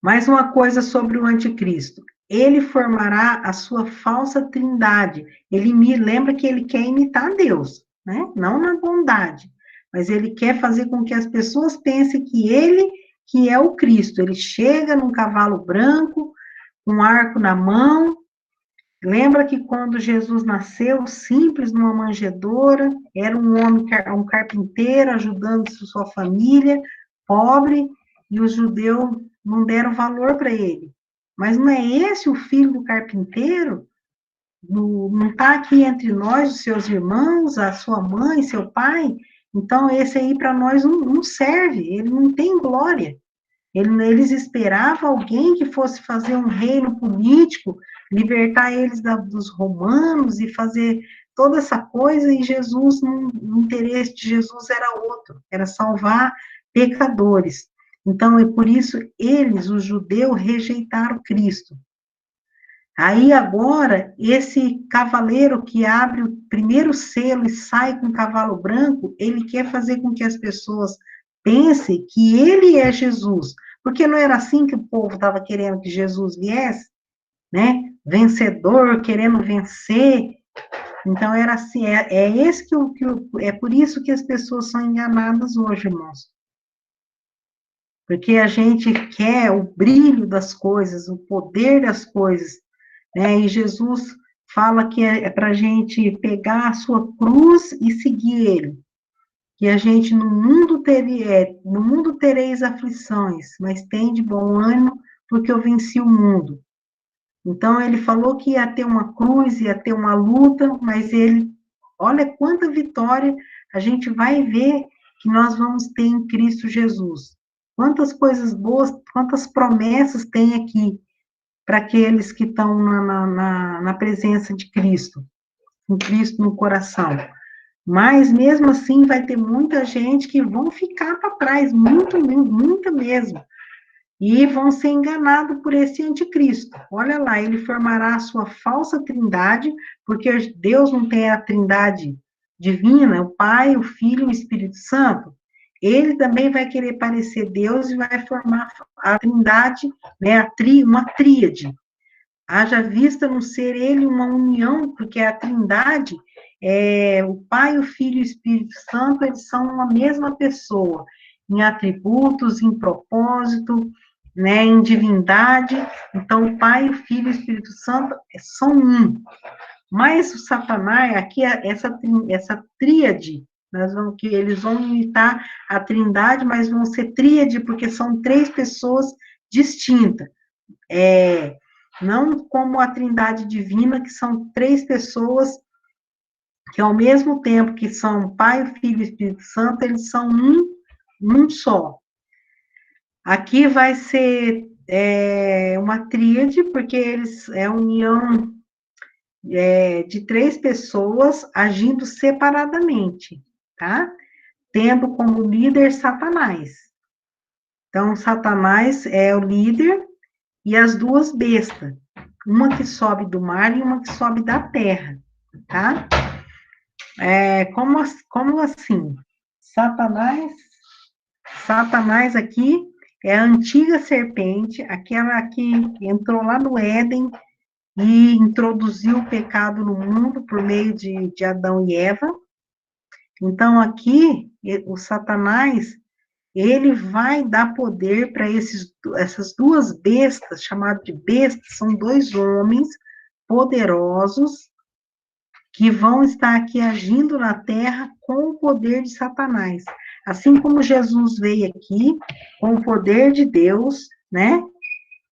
Mais uma coisa sobre o anticristo. Ele formará a sua falsa trindade. Lembra que ele quer imitar Deus, né? Não na bondade, mas ele quer fazer com que as pessoas pensem que ele que é o Cristo. Ele chega num cavalo branco, com um arco na mão. Lembra que quando Jesus nasceu, simples, numa manjedoura, era um homem, um carpinteiro, ajudando sua família, pobre, e os judeus não deram valor para ele. Mas não é esse o filho do carpinteiro? Não está aqui entre nós, os seus irmãos, a sua mãe, seu pai? Então, esse aí para nós não serve, ele não tem glória. Eles esperavam alguém que fosse fazer um reino político, libertar eles dos romanos e fazer toda essa coisa, e Jesus, o interesse de Jesus era outro, era salvar pecadores. Então, é por isso eles, os judeus, rejeitaram Cristo. Aí agora, esse cavaleiro que abre o primeiro selo e sai com o cavalo branco, ele quer fazer com que as pessoas pensem que ele é Jesus, porque não era assim que o povo estava querendo que Jesus viesse, né? Vencedor, querendo vencer. Então era assim, é por isso que as pessoas são enganadas hoje, irmãos. Porque a gente quer o brilho das coisas, o poder das coisas, né? E Jesus fala que é para a gente pegar a sua cruz e seguir ele. Que a gente no mundo tereis aflições, mas tem de bom ânimo, porque eu venci o mundo. Então ele falou que ia ter uma cruz, ia ter uma luta, mas olha quanta vitória a gente vai ver que nós vamos ter em Cristo Jesus. Quantas coisas boas, quantas promessas tem aqui para aqueles que estão na presença de Cristo, com Cristo no coração. Mas, mesmo assim, vai ter muita gente que vão ficar para trás, muita mesmo, e vão ser enganados por esse anticristo. Olha lá, ele formará a sua falsa trindade, porque Deus não tem a trindade divina, o Pai, o Filho e o Espírito Santo. Ele também vai querer parecer Deus e vai formar a trindade, né, uma tríade. Haja vista no ser ele uma união, porque a trindade, o Pai, o Filho e o Espírito Santo, eles são uma mesma pessoa, em atributos, em propósito, né, em divindade. Então, o Pai, o Filho e o Espírito Santo são um. Mas o Satanás, aqui, essa tríade, que eles vão imitar a trindade, mas vão ser tríade, porque são três pessoas distintas. Não como a trindade divina, que são três pessoas que, ao mesmo tempo que são Pai, Filho e Espírito Santo, eles são um só. Aqui vai ser uma tríade, porque eles é a união de três pessoas agindo separadamente, tá? Tendo como líder Satanás. Então, Satanás é o líder e as duas bestas, uma que sobe do mar e uma que sobe da terra, tá? Como assim? Satanás aqui é a antiga serpente, aquela que entrou lá no Éden e introduziu o pecado no mundo por meio de Adão e Eva. Então, aqui, o Satanás, ele vai dar poder para essas duas bestas, chamadas de bestas, são dois homens poderosos que vão estar aqui agindo na terra com o poder de Satanás. Assim como Jesus veio aqui com o poder de Deus, né?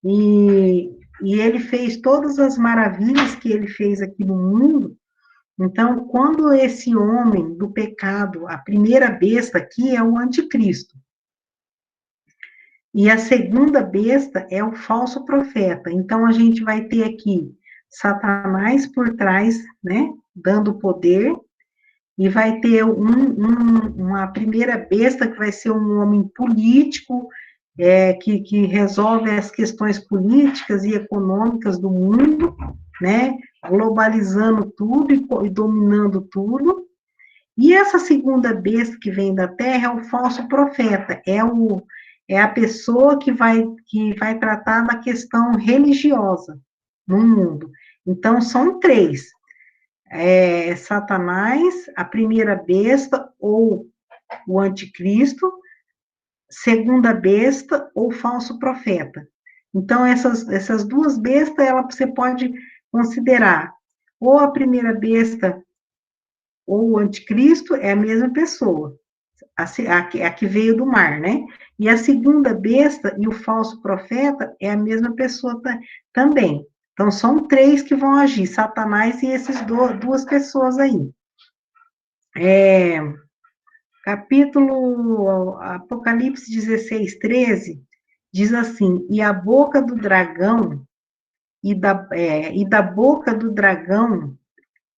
E ele fez todas as maravilhas que ele fez aqui no mundo. Então, quando esse homem do pecado, a primeira besta aqui é o anticristo. E a segunda besta é o falso profeta. Então, a gente vai ter aqui Satanás por trás, né, dando poder, e vai ter uma primeira besta que vai ser um homem político, que resolve as questões políticas e econômicas do mundo, né? Globalizando tudo e dominando tudo. E essa segunda besta que vem da terra é o falso profeta, é a pessoa que vai tratar da questão religiosa no mundo. Então, são três. Satanás, a primeira besta, ou o anticristo, segunda besta, ou falso profeta. Então, essas duas bestas, você pode considerar ou a primeira besta ou o anticristo é a mesma pessoa, a que veio do mar, né? E a segunda besta e o falso profeta é a mesma pessoa também. Então, são três que vão agir, Satanás e essas duas pessoas aí. Capítulo Apocalipse 16, 13, diz assim, e a boca do dragão, e da boca do dragão,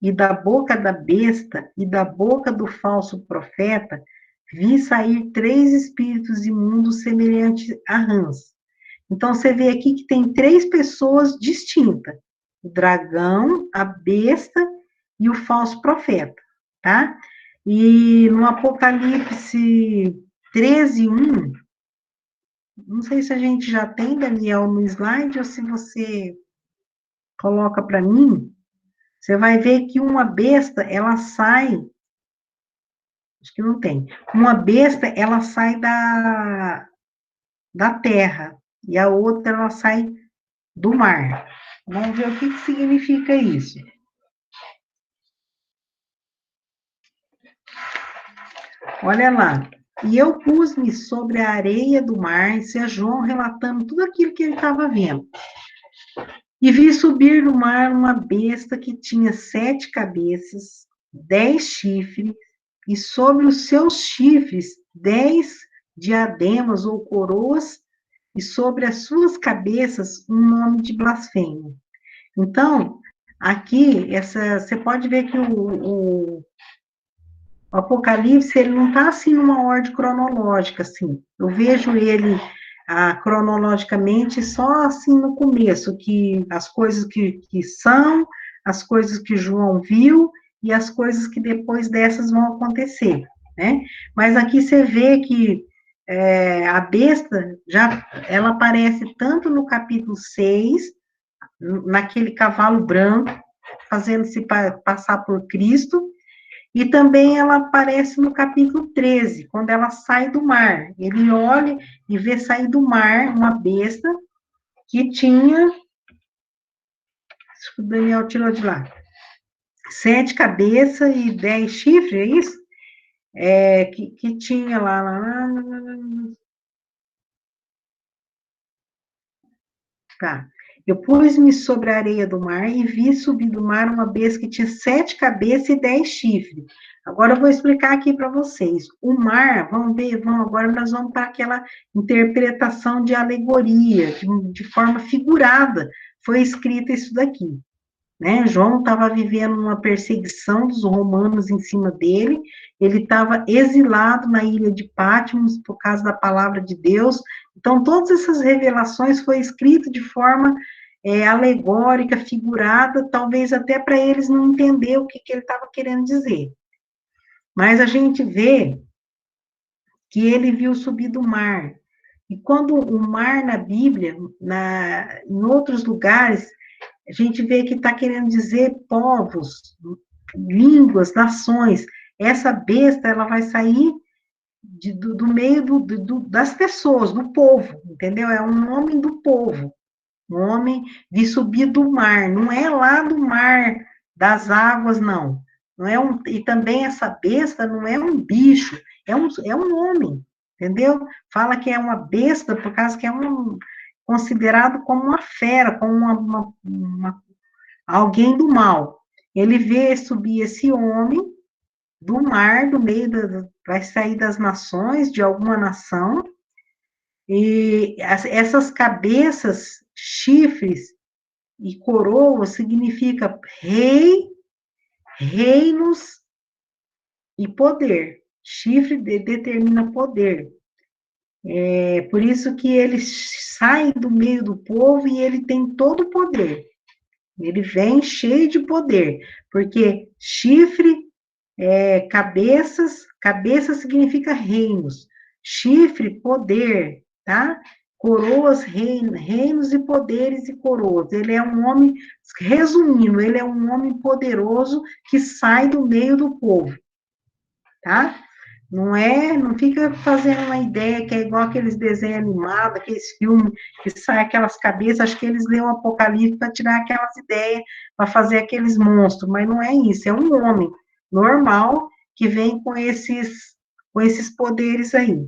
e da boca da besta, e da boca do falso profeta, vi sair três espíritos imundos semelhantes a rãs. Então, você vê aqui que tem três pessoas distintas: o dragão, a besta e o falso profeta, tá? E no Apocalipse 13, 1, não sei se a gente já tem, Daniel, no slide, ou se você coloca para mim, você vai ver que uma besta, ela sai, acho que não tem, uma besta, ela sai da terra, e a outra, ela sai do mar. Vamos ver o que significa isso. Olha lá. E eu pus-me sobre a areia do mar, isso é João relatando tudo aquilo que ele estava vendo. E vi subir do mar uma besta que tinha 7 cabeças, 10 chifres, e sobre os seus chifres 10 diademas ou coroas, e sobre as suas cabeças um nome de blasfêmia. Então, aqui, você pode ver que o Apocalipse, ele não está assim numa ordem cronológica, assim. Eu vejo ele cronologicamente só assim no começo, que as coisas que são, as coisas que João viu e as coisas que depois dessas vão acontecer, né? Mas aqui você vê que a besta, ela aparece tanto no capítulo 6, naquele cavalo branco, fazendo-se passar por Cristo, e também ela aparece no capítulo 13, quando ela sai do mar. Ele olha e vê sair do mar uma besta que tinha, acho que o Daniel tirou de lá, 7 cabeças e 10 chifres, é isso? Que tinha lá. Tá. Eu pus-me sobre a areia do mar e vi subir do mar uma besta que tinha 7 cabeças e 10 chifres. Agora eu vou explicar aqui para vocês. O mar, agora nós vamos para aquela interpretação de alegoria, de forma figurada. Foi escrito isso daqui. Né? João estava vivendo uma perseguição dos romanos em cima dele, ele estava exilado na ilha de Patmos por causa da palavra de Deus. Então, todas essas revelações foi escrito de forma alegórica, figurada, talvez até para eles não entender o que ele estava querendo dizer. Mas a gente vê que ele viu subir do mar. E quando o mar na Bíblia, em outros lugares, a gente vê que está querendo dizer povos, línguas, nações. Essa besta, ela vai sair do meio das pessoas, do povo, entendeu? É um homem do povo, um homem de subir do mar, não é lá do mar, das águas, não. E também essa besta não é um bicho, é um homem, entendeu? Fala que é uma besta por causa que é considerado como uma fera, como alguém do mal. Ele vê subir esse homem do mar, do meio, vai sair das nações, de alguma nação, e essas cabeças, chifres e coroa significa rei, reinos e poder. Chifre determina poder. É por isso que ele sai do meio do povo e ele tem todo o poder. Ele vem cheio de poder, porque chifre cabeças, cabeça significa reinos, chifre, poder, tá? Coroas, reinos e poderes e coroas. Ele é um homem, resumindo, ele é um homem poderoso que sai do meio do povo, tá? Não fica fazendo uma ideia que é igual aqueles desenhos animados, aqueles filmes que saem aquelas cabeças, acho que eles leem o Apocalipse para tirar aquelas ideias, para fazer aqueles monstros, mas não é isso, é um homem normal que vem com esses poderes aí.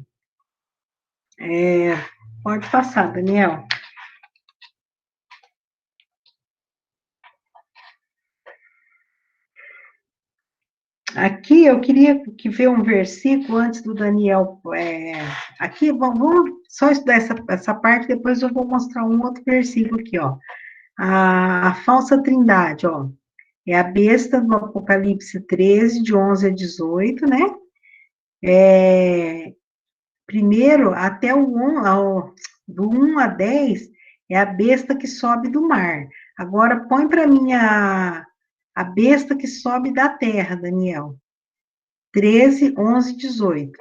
Pode passar, Daniel. Aqui eu queria que ver um versículo antes do Daniel. Aqui, vamos só estudar essa parte, depois eu vou mostrar um outro versículo aqui, ó. A falsa trindade, ó. É a besta do Apocalipse 13, de 11 a 18, né? Primeiro, até do 1 a 10, é a besta que sobe do mar. Agora, põe para mim a besta que sobe da terra, Daniel. 13, 11, 18.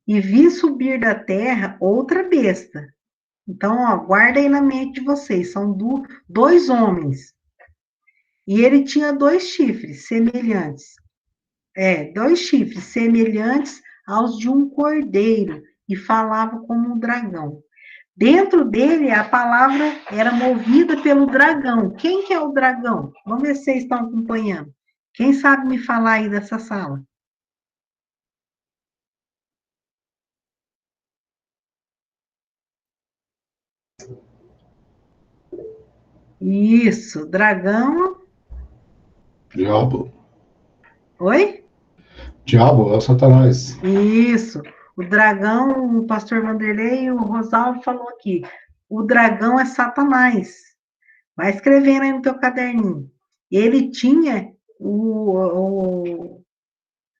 E vi subir da terra outra besta. Então, ó, guarda aí na mente de vocês, são dois homens. E ele tinha dois chifres semelhantes. Dois chifres semelhantes aos de um cordeiro, e falava como um dragão. Dentro dele, a palavra era movida pelo dragão. Quem que é o dragão? Vamos ver se vocês estão acompanhando. Quem sabe me falar aí dessa sala? Isso, dragão. Diabo. Oi? Diabo é o Satanás. Isso. O dragão, o pastor Vanderlei e o Rosalvo falou aqui. O dragão é Satanás. Vai escrevendo aí no teu caderninho. Ele tinha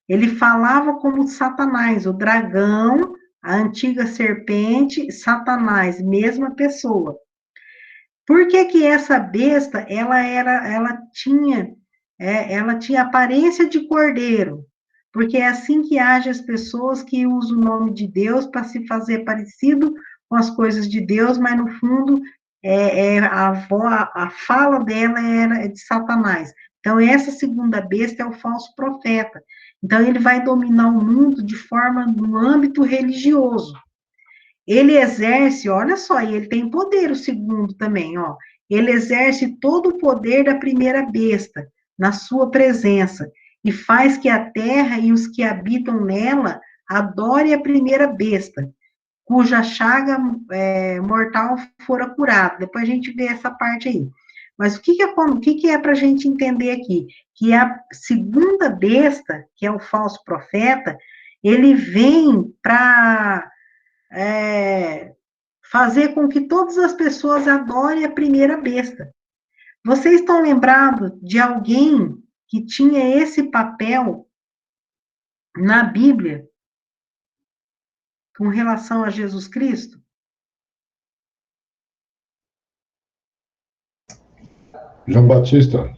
ele falava como Satanás, o dragão, a antiga serpente, Satanás, mesma pessoa. Por que que essa besta, ela tinha aparência de cordeiro? Porque é assim que agem as pessoas que usam o nome de Deus para se fazer parecido com as coisas de Deus, mas no fundo a fala dela era de Satanás. Então, essa segunda besta é o falso profeta. Então, ele vai dominar o mundo de forma no âmbito religioso. Ele exerce, olha só, e ele tem poder, o segundo também, ó. Ele exerce todo o poder da primeira besta na sua presença e faz que a terra e os que habitam nela adorem a primeira besta, cuja chaga mortal fora curada. Depois a gente vê essa parte aí. Mas o que é para a gente entender aqui? Que a segunda besta, que é o falso profeta, ele vem para fazer com que todas as pessoas adorem a primeira besta. Vocês estão lembrados de alguém que tinha esse papel na Bíblia com relação a Jesus Cristo? João Batista.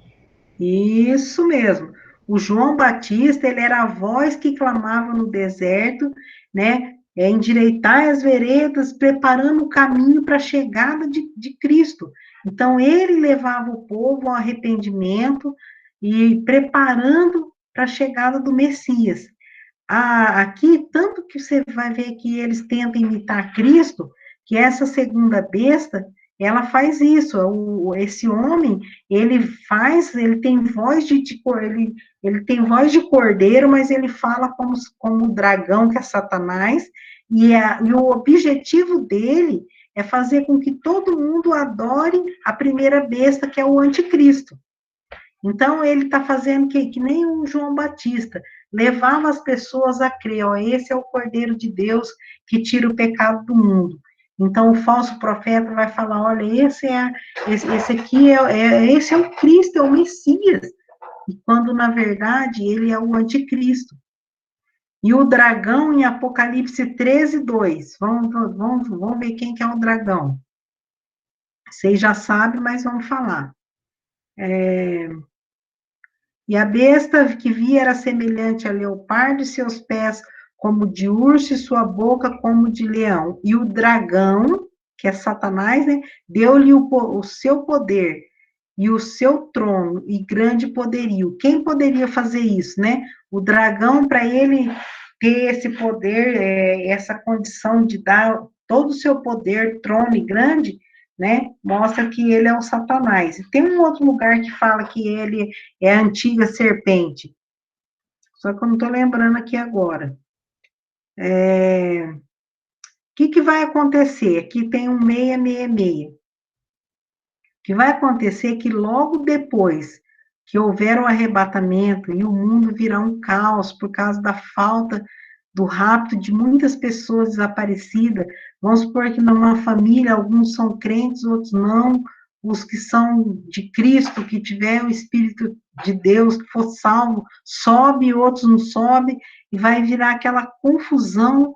Isso mesmo. O João Batista, ele era a voz que clamava no deserto, né? Endireitar as veredas, preparando o caminho para a chegada de Cristo. Então, ele levava o povo ao arrependimento e preparando para a chegada do Messias. Aqui, tanto que você vai ver que eles tentam imitar Cristo, que essa segunda besta, ela faz isso. Esse homem, ele tem voz ele tem voz de cordeiro, mas ele fala como dragão, que é Satanás, e o objetivo dele é fazer com que todo mundo adore a primeira besta, que é o anticristo. Então, ele está fazendo que nem o João Batista, levava as pessoas a crer, ó, esse é o Cordeiro de Deus que tira o pecado do mundo. Então, o falso profeta vai falar, olha, esse aqui esse é o Cristo, é o Messias. E quando, na verdade, ele é o anticristo. E o dragão, em Apocalipse 13:2. Vamos ver quem que é o dragão. Vocês já sabem, mas vamos falar. E a besta que vi era semelhante a leopardo, e seus pés como de urso, e sua boca como de leão. E o dragão, que é Satanás, né, deu-lhe o seu poder e o seu trono e grande poderio. Quem poderia fazer isso, né? O dragão, para ele ter esse poder, essa condição de dar todo o seu poder, trono e grande, né? Mostra que ele é o Satanás. E tem um outro lugar que fala que ele é a antiga serpente. Só que eu não estou lembrando aqui agora. O que vai acontecer? Aqui tem um 666. O que vai acontecer é que logo depois que houver o arrebatamento e o mundo virá um caos por causa da falta do rapto de muitas pessoas desaparecidas. Vamos supor que numa família alguns são crentes, outros não. Os que são de Cristo, que tiver o Espírito de Deus, que for salvo, sobe, outros não sobe, e vai virar aquela confusão.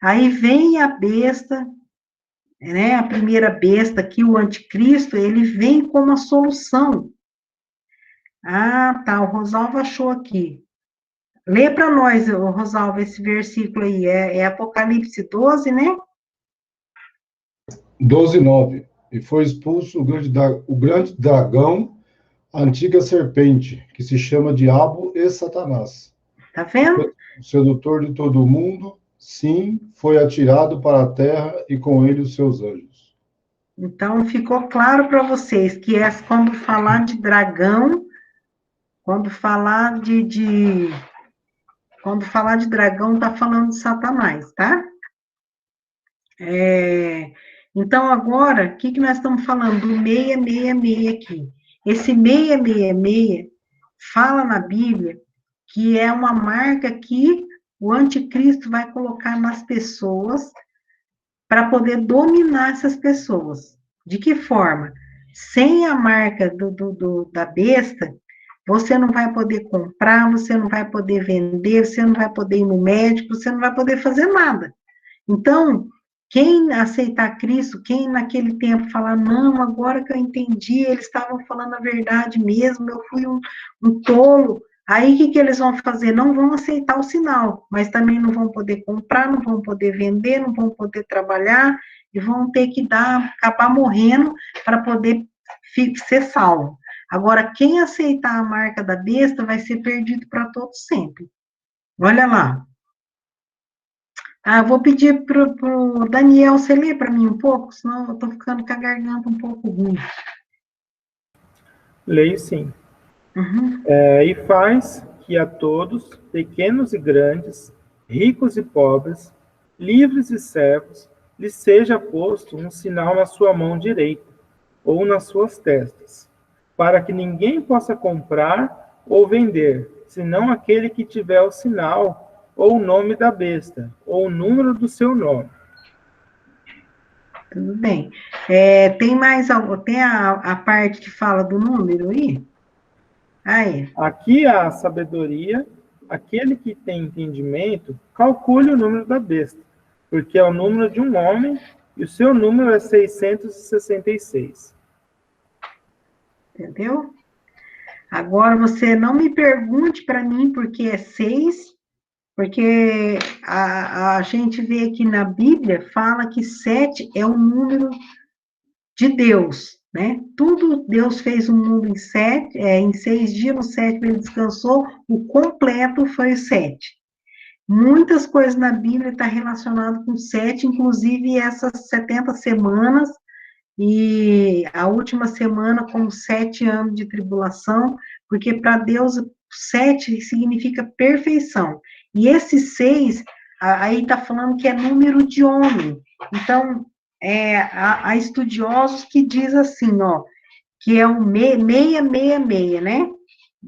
Aí vem a besta, né? A primeira besta aqui, o anticristo, ele vem como a solução. Ah, tá, o Rosalvo achou aqui. Lê para nós, Rosalvo, esse versículo aí. É Apocalipse 12, né? 12:9. E foi expulso o grande dragão, a antiga serpente, que se chama Diabo e Satanás. Tá vendo? O sedutor de todo o mundo, sim, foi atirado para a terra e com ele os seus anjos. Então, ficou claro para vocês que quando falar de dragão, quando falar quando falar de dragão, tá falando de Satanás, tá? Então, agora, o que nós estamos falando? Do 666 aqui. Esse 666 fala na Bíblia que é uma marca que o anticristo vai colocar nas pessoas para poder dominar essas pessoas. De que forma? Sem a marca da besta, você não vai poder comprar, você não vai poder vender, você não vai poder ir no médico, você não vai poder fazer nada. Então, quem aceitar Cristo, quem naquele tempo falar, não, agora que eu entendi, eles estavam falando a verdade mesmo, eu fui um tolo. Aí, o que eles vão fazer? Não vão aceitar o sinal, mas também não vão poder comprar, não vão poder vender, não vão poder trabalhar, e vão ter que acabar morrendo para poder ser salvo. Agora, quem aceitar a marca da besta vai ser perdido para todos sempre. Olha lá. Eu vou pedir para o Daniel, você lê para mim um pouco, senão eu estou ficando com a garganta um pouco ruim. Leio sim. Uhum. E faz que a todos, pequenos e grandes, ricos e pobres, livres e servos, lhes seja posto um sinal na sua mão direita ou nas suas testas, para que ninguém possa comprar ou vender, senão aquele que tiver o sinal ou o nome da besta, ou o número do seu nome. Tudo bem. Tem mais algo? Tem a parte que fala do número aí? Aí. Aqui há sabedoria, aquele que tem entendimento, calcule o número da besta, porque é o número de um homem, e o seu número é 666. Entendeu? Agora, você não me pergunte para mim porque é 6, porque a gente vê aqui na Bíblia, fala que 7 é o número de Deus, né? Tudo Deus fez o mundo em 6 dias, no 7º ele descansou, o completo foi o 7. Muitas coisas na Bíblia estão relacionadas com 7, inclusive essas 70 semanas, e a última semana como 7 anos de tribulação, porque para Deus 7 significa perfeição. E esse 6, aí está falando que é número de homem. Então, há estudiosos que diz assim, ó, que é o 666, né?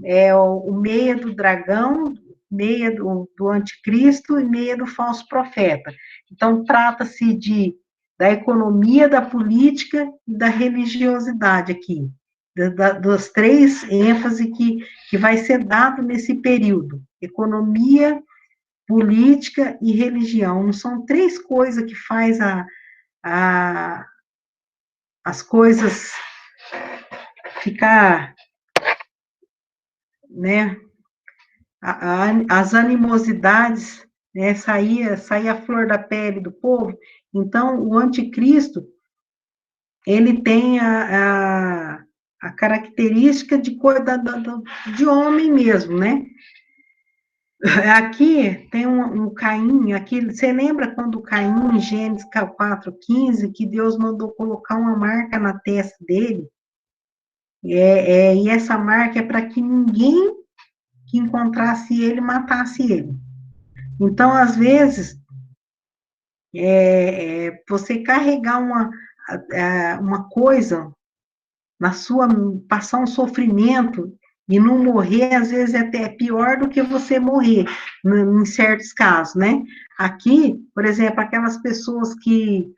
É o 6 do dragão, 6 do anticristo e 6 do falso profeta. Então, trata-se de da economia, da política e da religiosidade aqui, das três ênfases que vai ser dado nesse período: economia, política e religião. São três coisas que faz as coisas ficar, né, as animosidades, né, sair a flor da pele do povo. Então, o anticristo, ele tem a característica de homem mesmo, né? Aqui tem um Caim, aqui, você lembra quando Caim, em Gênesis 4:15, que Deus mandou colocar uma marca na testa dele? E essa marca é para que ninguém que encontrasse ele matasse ele. Então, às vezes, você carregar uma coisa na sua, passar um sofrimento e não morrer, às vezes é até pior do que você morrer, em certos casos, né? Aqui, por exemplo, aquelas pessoas que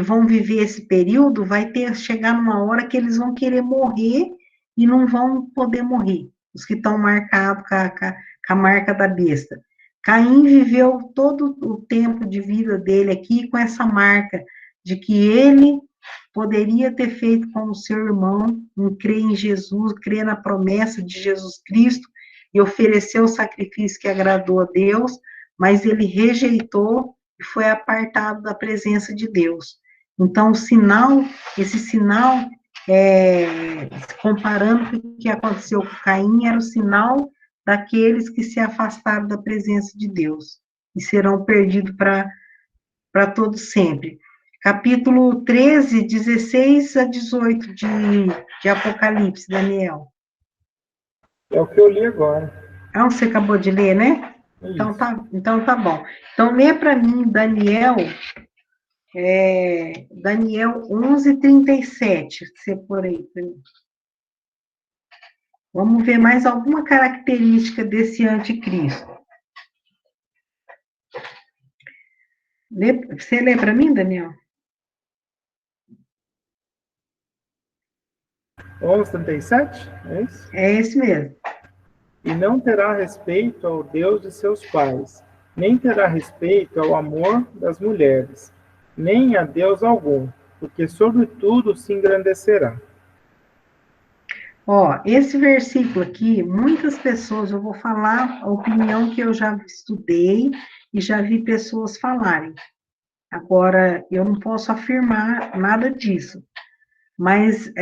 vão viver esse período, vai chegar numa hora que eles vão querer morrer e não vão poder morrer, os que estão marcados com a marca da besta. Caim viveu todo o tempo de vida dele aqui com essa marca de que ele poderia ter feito como seu irmão, em crer em Jesus, crer na promessa de Jesus Cristo e oferecer o sacrifício que agradou a Deus, mas ele rejeitou e foi apartado da presença de Deus. Então, esse sinal, comparando com o que aconteceu com Caim, era o sinal daqueles que se afastaram da presença de Deus e serão perdidos para todo sempre. Capítulo 13, 16 a 18 de Apocalipse, Daniel. É o que eu li agora. Você acabou de ler, né? Então tá bom. Então, lê para mim, Daniel 11:37, você por aí. Vamos ver mais alguma característica desse anticristo. Você lê para mim, Daniel? 11:37, é isso? É esse mesmo. E não terá respeito ao Deus de seus pais, nem terá respeito ao amor das mulheres, nem a Deus algum, porque sobre tudo se engrandecerá. Esse versículo aqui, muitas pessoas, eu vou falar a opinião que eu já estudei e já vi pessoas falarem. Agora, eu não posso afirmar nada disso, mas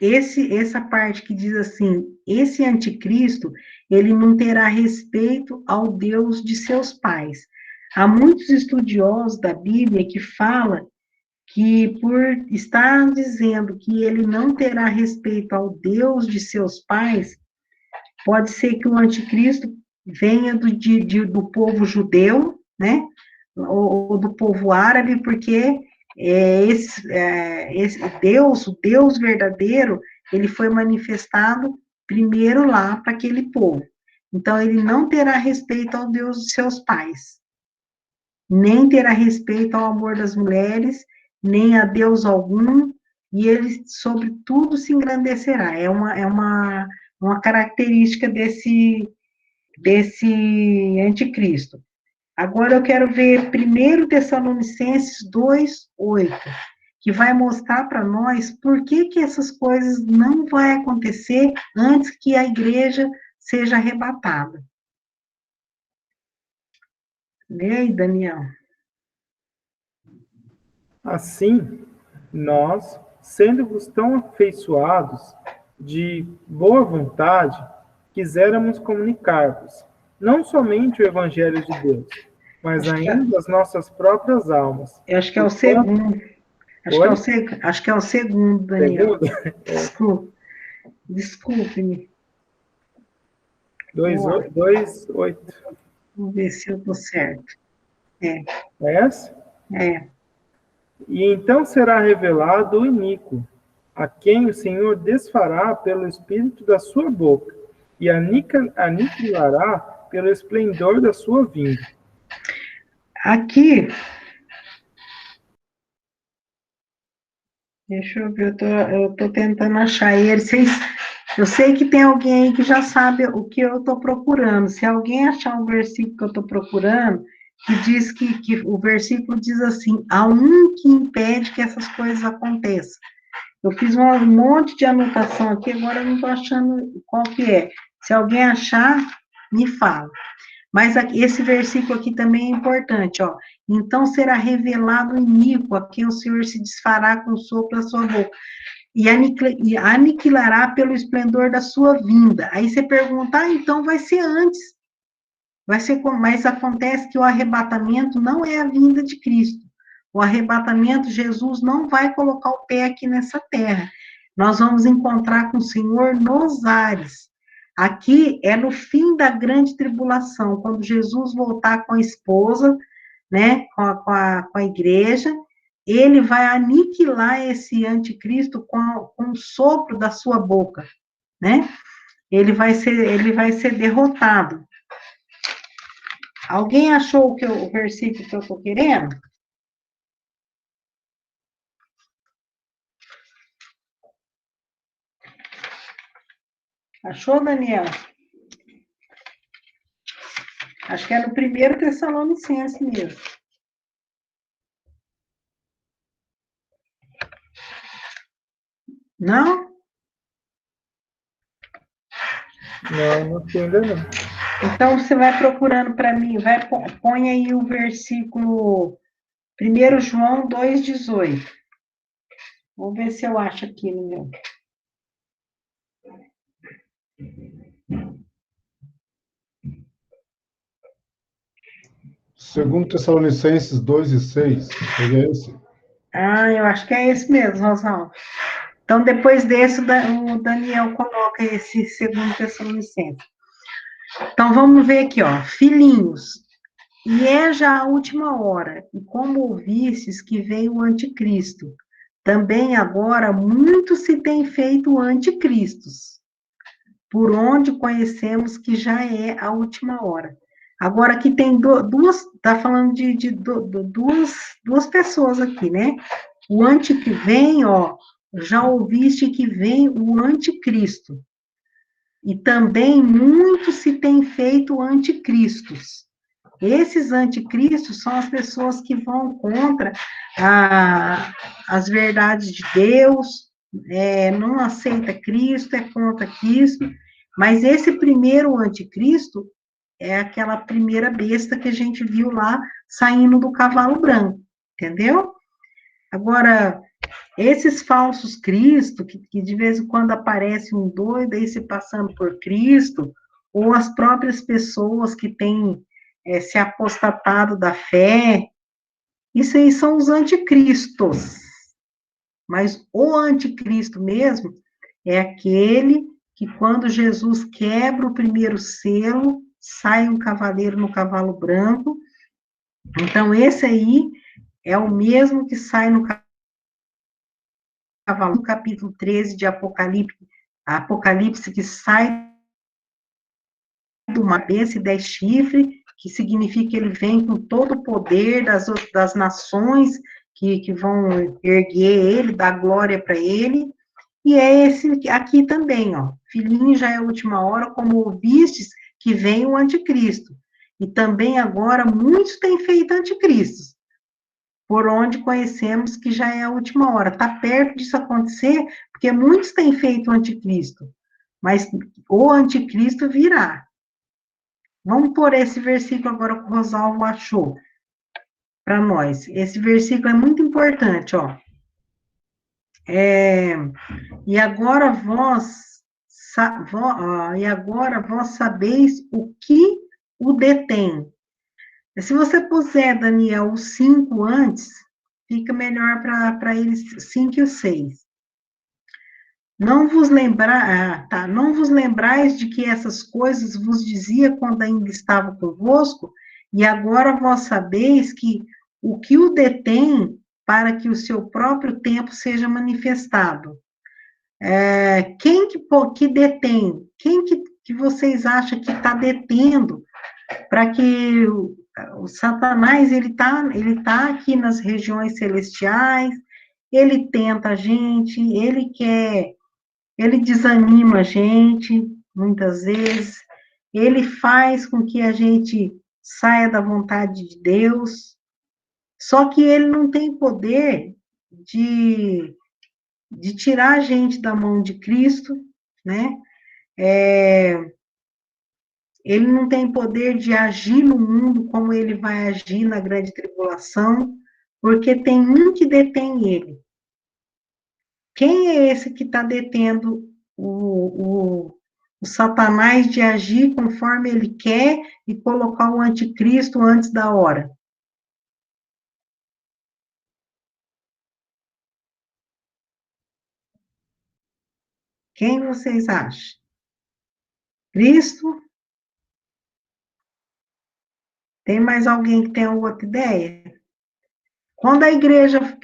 essa parte que diz assim, esse anticristo, ele não terá respeito ao Deus de seus pais. Há muitos estudiosos da Bíblia que falam que por estar dizendo que ele não terá respeito ao Deus de seus pais, pode ser que o anticristo venha do povo judeu, né, ou do povo árabe, porque esse Deus, o Deus verdadeiro, ele foi manifestado primeiro lá para aquele povo. Então, ele não terá respeito ao Deus de seus pais, nem terá respeito ao amor das mulheres, nem a Deus algum, e ele, sobretudo, se engrandecerá. É uma característica desse anticristo. Agora eu quero ver 1 Tessalonicenses 2:8, que vai mostrar para nós por que essas coisas não vão acontecer antes que a igreja seja arrebatada. Lê aí, Daniel. Assim, nós, sendo-vos tão afeiçoados, de boa vontade, quiséramos comunicar-vos, não somente o Evangelho de Deus, mas ainda as nossas próprias almas. Eu acho que é o segundo. Acho que é o segundo, Daniel. Desculpe-me. 2:8. Vamos ver se eu estou certo. É essa? É. E então será revelado o iníquo, a quem o Senhor desfará pelo espírito da sua boca, e aniquilará pelo esplendor da sua vinda. Aqui, deixa eu ver, eu tô tentando achar ele. Eu sei que tem alguém aí que já sabe o que eu estou procurando. Se alguém achar o versículo que eu estou procurando, que diz que o versículo diz assim: há um que impede que essas coisas aconteçam. Eu fiz um monte de anotação aqui, agora eu não estou achando qual que é. Se alguém achar, me fala. Mas esse versículo aqui também é importante, ó. Então será revelado o iníquo, a quem o Senhor se desfará com o sopro da sua boca, e aniquilará pelo esplendor da sua vinda. Aí você pergunta, então vai ser antes. Mas acontece que o arrebatamento não é a vinda de Cristo. O arrebatamento, Jesus não vai colocar o pé aqui nessa terra. Nós vamos encontrar com o Senhor nos ares. Aqui é no fim da grande tribulação, quando Jesus voltar com a esposa, né, com a igreja, ele vai aniquilar esse anticristo com o sopro da sua boca, né? Ele vai ser derrotado. Alguém achou o versículo que eu estou querendo? Achou, Daniel? Acho que é no 1 Tessalonicenses mesmo. Não? Não sei ainda não. Então, você vai procurando para mim, põe aí o versículo 1 João 2,18. Vamos ver se eu acho aqui no meu. Segundo Tessalonicenses 2:6, seria esse? Ah, eu acho que é esse mesmo, Rosalvo. Então, depois desse, o Daniel coloca esse 2 Tessalonicenses. Então, vamos ver aqui, ó. Filhinhos, e é já a última hora, e como ouvistes que veio o anticristo, também agora muito se tem feito anticristos, por onde conhecemos que já é a última hora. Agora, aqui tem duas, está falando de duas pessoas aqui, né? O anti que vem, ó, já ouviste que vem o anticristo. E também muito se tem feito anticristos. Esses anticristos são as pessoas que vão contra as verdades de Deus, não aceita Cristo, é contra Cristo. Mas esse primeiro anticristo é aquela primeira besta que a gente viu lá saindo do cavalo branco, entendeu? Agora, esses falsos Cristo, que de vez em quando aparece um doido aí se passando por Cristo, ou as próprias pessoas que têm se apostatado da fé, isso aí são os anticristos. Mas o anticristo mesmo é aquele que quando Jesus quebra o primeiro selo, sai um cavaleiro no cavalo branco. Então, esse aí é o mesmo que sai no cavalo, no capítulo 13 de Apocalipse, que sai do uma cabeça e 10 chifres, que significa que ele vem com todo o poder das nações que vão erguer ele, dar glória para ele. E é esse aqui também, ó. Filhinho, já é a última hora, como ouvistes que vem o anticristo. E também agora muitos têm feito anticristos, por onde conhecemos que já é a última hora. Está perto disso acontecer, porque muitos têm feito o anticristo, mas o anticristo virá. Vamos pôr esse versículo agora que o Rosalvo achou para nós. Esse versículo é muito importante, ó. E agora vós sabeis o que o detém. Se você puser, Daniel, o 5 antes, fica melhor para eles, 5 e o 6. Não vos lembrais de que essas coisas vos dizia quando ainda estava convosco, e agora vós sabeis que o que o detém para que o seu próprio tempo seja manifestado. Quem que detém? Quem que vocês acham que está detendo para que o Satanás, ele tá aqui nas regiões celestiais, ele tenta a gente, ele desanima a gente, muitas vezes, ele faz com que a gente saia da vontade de Deus, só que ele não tem poder de tirar a gente da mão de Cristo, né? Ele não tem poder de agir no mundo como ele vai agir na grande tribulação, porque tem um que detém ele. Quem é esse que está detendo o Satanás de agir conforme ele quer e colocar o anticristo antes da hora? Quem vocês acham? Cristo? Tem mais alguém que tenha outra ideia? Quando a igreja...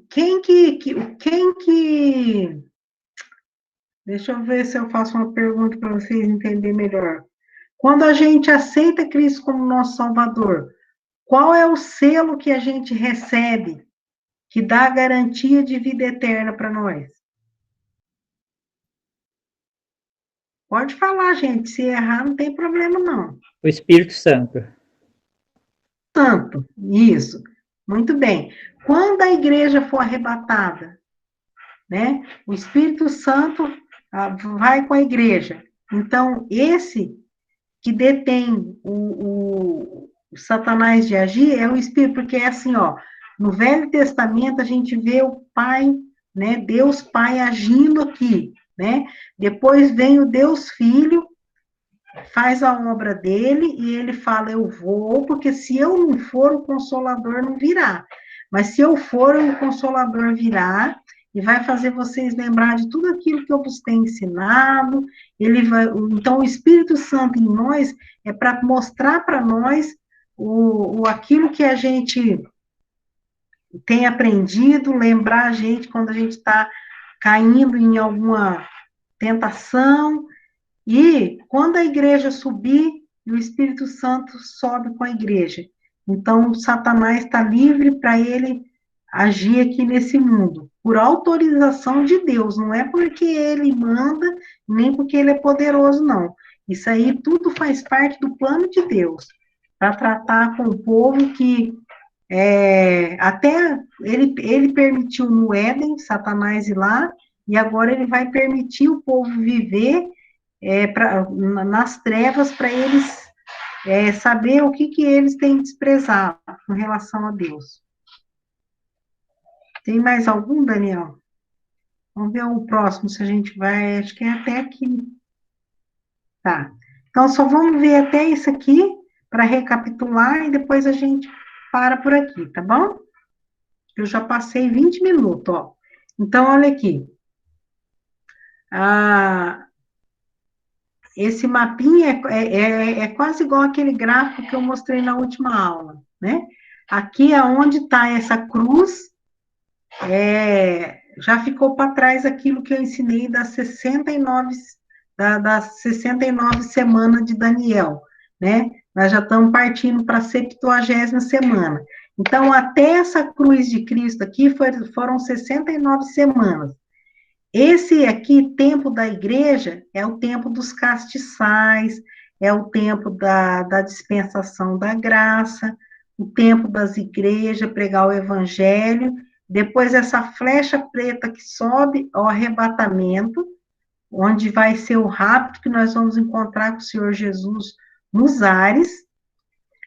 Quem que... Deixa eu ver se eu faço uma pergunta para vocês entenderem melhor. Quando a gente aceita Cristo como nosso Salvador, qual é o selo que a gente recebe que dá a garantia de vida eterna para nós? Pode falar, gente. Se errar, não tem problema, não. O Espírito Santo. Santo, isso. Muito bem. Quando a igreja for arrebatada, né? O Espírito Santo vai com a igreja. Então, esse que detém o Satanás de agir é o Espírito, porque é assim, ó, no Velho Testamento a gente vê o Pai, né, Deus Pai agindo aqui, né? Depois vem o Deus Filho, faz a obra dele e ele fala, eu vou, porque se eu não for, o Consolador não virá. Mas se eu for, o Consolador virá e vai fazer vocês lembrar de tudo aquilo que eu vos tenho ensinado. Então, o Espírito Santo em nós é para mostrar para nós aquilo que a gente tem aprendido, lembrar a gente quando a gente está caindo em alguma tentação. E quando a igreja subir, o Espírito Santo sobe com a igreja. Então, Satanás está livre para ele agir aqui nesse mundo, por autorização de Deus, não é porque ele manda, nem porque ele é poderoso, não. Isso aí tudo faz parte do plano de Deus, para tratar com o povo que até ele permitiu no Éden, Satanás ir lá, e agora ele vai permitir o povo viver nas trevas para eles saber o que eles têm desprezado com relação a Deus. Tem mais algum, Daniel? Vamos ver o próximo, se a gente vai, acho que é até aqui. Tá. Então, só vamos ver até isso aqui, para recapitular, e depois a gente para por aqui, tá bom? Eu já passei 20 minutos, ó. Então, olha aqui. Esse mapinha é quase igual aquele gráfico que eu mostrei na última aula, né? Aqui é onde está essa cruz, já ficou para trás aquilo que eu ensinei das 69 semanas de Daniel, né? Nós já estamos partindo para a 70ª semana. Então, até essa cruz de Cristo aqui foram 69 semanas. Esse aqui, tempo da igreja, é o tempo dos castiçais, é o tempo da dispensação da graça, o tempo das igrejas, pregar o evangelho. Depois, essa flecha preta que sobe ao arrebatamento, onde vai ser o rapto que nós vamos encontrar com o Senhor Jesus nos ares,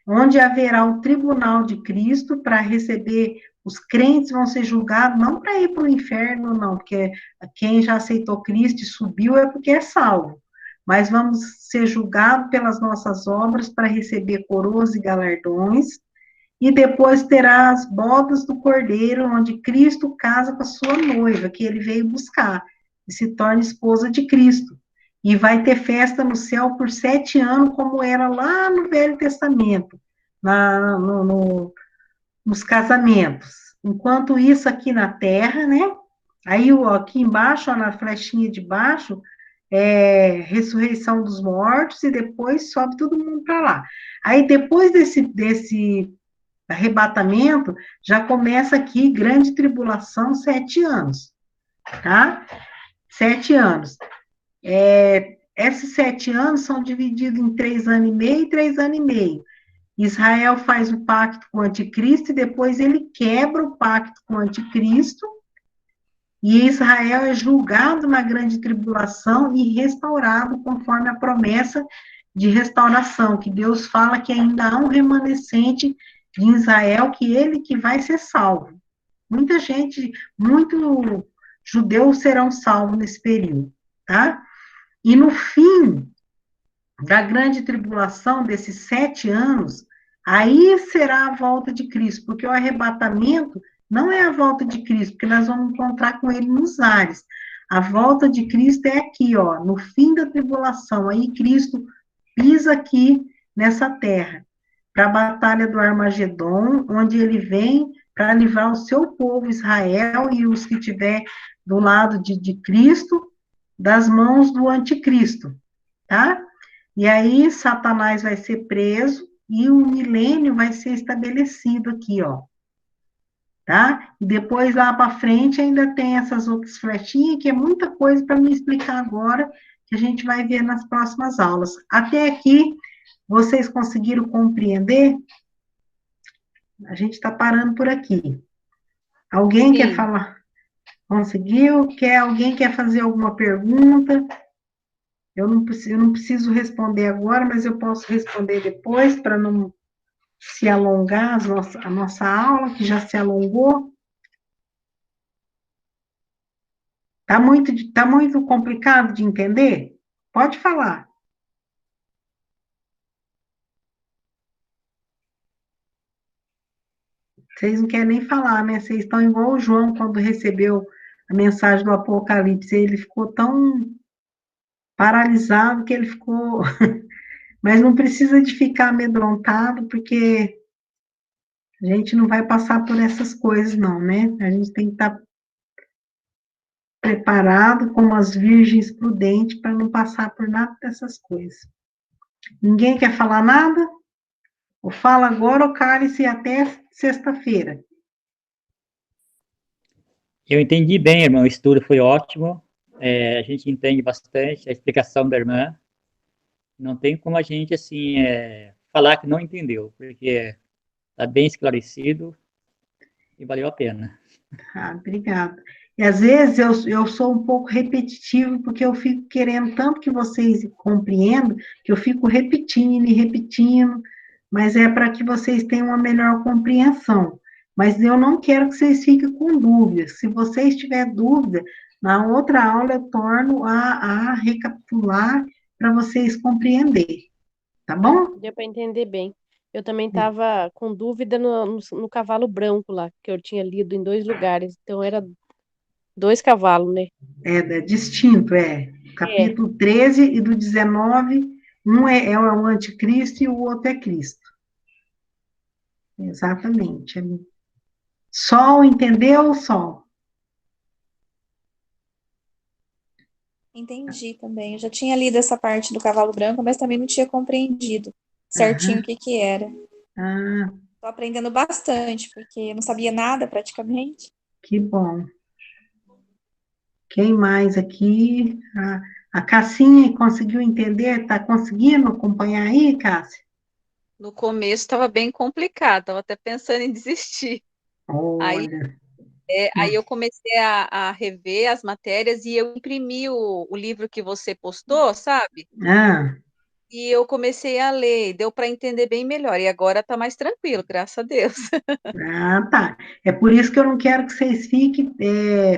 onde haverá o tribunal de Cristo para receber, os crentes vão ser julgados, não para ir para o inferno, não, porque quem já aceitou Cristo e subiu é porque é salvo, mas vamos ser julgados pelas nossas obras para receber coroas e galardões, e depois terá as bodas do Cordeiro, onde Cristo casa com a sua noiva, que ele veio buscar, e se torna esposa de Cristo. E vai ter festa no céu por 7 anos, como era lá no Velho Testamento, nos casamentos. Enquanto isso aqui na terra, né? Aí aqui embaixo, ó, na flechinha de baixo, ressurreição dos mortos, e depois sobe todo mundo para lá. Aí, depois desse arrebatamento, já começa aqui grande tribulação, 7 anos, tá? 7 anos. Esses 7 anos são divididos em 3 anos e meio e 3 anos e meio. Israel faz o pacto com o anticristo e depois ele quebra o pacto com o anticristo, e Israel é julgado na grande tribulação e restaurado conforme a promessa de restauração, que Deus fala que ainda há um remanescente de Israel, que ele que vai ser salvo. Muita gente, muitos judeus serão salvos nesse período, tá? E no fim da grande tribulação, desses 7 anos, aí será a volta de Cristo, porque o arrebatamento não é a volta de Cristo, porque nós vamos encontrar com ele nos ares. A volta de Cristo é aqui, ó, no fim da tribulação. Aí Cristo pisa aqui nessa terra, para a batalha do Armagedon, onde ele vem para livrar o seu povo Israel e os que estiver do lado de Cristo, das mãos do anticristo, tá? E aí Satanás vai ser preso e o milênio vai ser estabelecido aqui, ó. Tá? E depois lá para frente ainda tem essas outras flechinhas, que é muita coisa para me explicar agora, que a gente vai ver nas próximas aulas. Até aqui, vocês conseguiram compreender? A gente está parando por aqui. Alguém quer falar? Conseguiu? Alguém quer fazer alguma pergunta? Eu não preciso responder agora, mas eu posso responder depois, para não se alongar a nossa aula, que já se alongou. Tá muito complicado de entender? Pode falar. Vocês não querem nem falar, né? Vocês estão igual o João, quando recebeu a mensagem do Apocalipse. Ele ficou tão paralisado que ele ficou... Mas não precisa de ficar amedrontado, porque a gente não vai passar por essas coisas, não, né? A gente tem que estar preparado como as virgens prudentes para não passar por nada dessas coisas. Ninguém quer falar nada? Ou fala agora ou cale-se até sexta-feira. Eu entendi bem, irmão, o estudo foi ótimo, a gente entende bastante a explicação da irmã, não tem como a gente, assim, falar que não entendeu, porque está bem esclarecido e valeu a pena. Ah, obrigada. E às vezes eu sou um pouco repetitivo, porque eu fico querendo tanto que vocês compreendam, que eu fico repetindo e repetindo, mas é para que vocês tenham uma melhor compreensão. Mas eu não quero que vocês fiquem com dúvidas. Se vocês tiverem dúvida, na outra aula eu torno a recapitular para vocês compreenderem. Tá bom? Deu para entender bem. Eu também estava com dúvida no cavalo branco lá, que eu tinha lido em 2 lugares. Então, era 2 cavalos, né? É distinto, Capítulo 13 e do 19, um é o anticristo e o outro é Cristo. Exatamente. Sol, entendeu, Sol? Entendi também. Eu já tinha lido essa parte do cavalo branco, mas também não tinha compreendido certinho o que era. Estou aprendendo bastante, porque eu não sabia nada praticamente. Que bom. Quem mais aqui? A Cassinha conseguiu entender? Está conseguindo acompanhar aí, Cássia? No começo estava bem complicado, estava até pensando em desistir. Olha. Aí eu comecei a rever as matérias e eu imprimi o livro que você postou, sabe? E eu comecei a ler, deu para entender bem melhor. E agora está mais tranquilo, graças a Deus. Tá. É por isso que eu não quero que vocês fiquem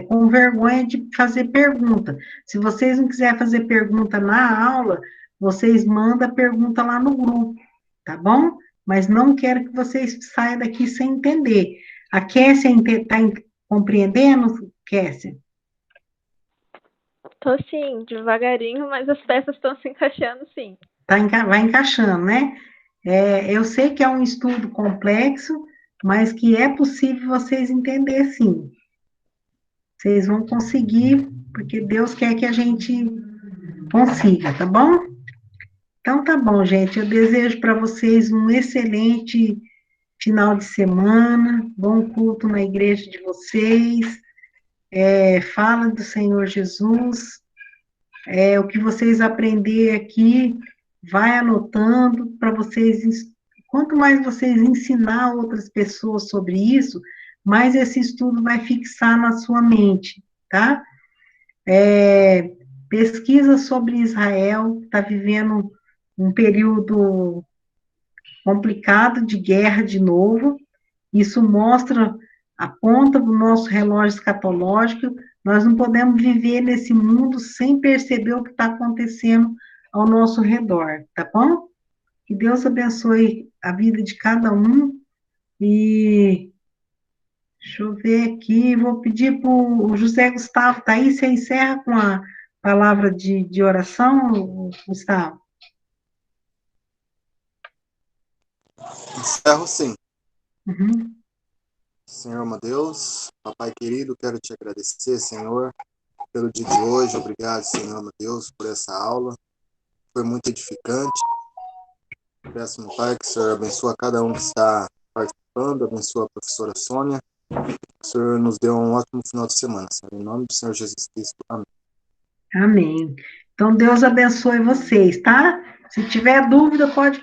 com vergonha de fazer pergunta. Se vocês não quiserem fazer pergunta na aula, vocês mandam a pergunta lá no grupo, tá bom? Mas não quero que vocês saiam daqui sem entender. A Kessia está compreendendo, Kessia? Tô sim, devagarinho, mas as peças estão se encaixando, sim. Vai encaixando, né? Eu sei que é um estudo complexo, mas que é possível vocês entenderem, sim. Vocês vão conseguir, porque Deus quer que a gente consiga, tá bom? Então, tá bom, gente. Eu desejo para vocês um excelente final de semana, bom culto na igreja de vocês. Fala do Senhor Jesus. O que vocês aprenderem aqui, vai anotando para vocês. Quanto mais vocês ensinar outras pessoas sobre isso, mais esse estudo vai fixar na sua mente, tá? Pesquisa sobre Israel, está vivendo um período complicado de guerra de novo. Isso mostra a ponta do nosso relógio escatológico. Nós não podemos viver nesse mundo sem perceber o que está acontecendo ao nosso redor, tá bom? Que Deus abençoe a vida de cada um. E deixa eu ver aqui, vou pedir para o José Gustavo, tá aí? Você encerra com a palavra de oração, Gustavo? Encerro sim. Uhum. Senhor, meu Deus, Papai querido, quero te agradecer, Senhor, pelo dia de hoje. Obrigado, Senhor, meu Deus, por essa aula. Foi muito edificante. Peço, meu Pai, que o Senhor abençoe cada um que está participando, abençoe a professora Sônia. Que o Senhor nos dê um ótimo final de semana, Senhor. Em nome do Senhor Jesus Cristo. Amém. Amém. Então, Deus abençoe vocês, tá? Se tiver dúvida, pode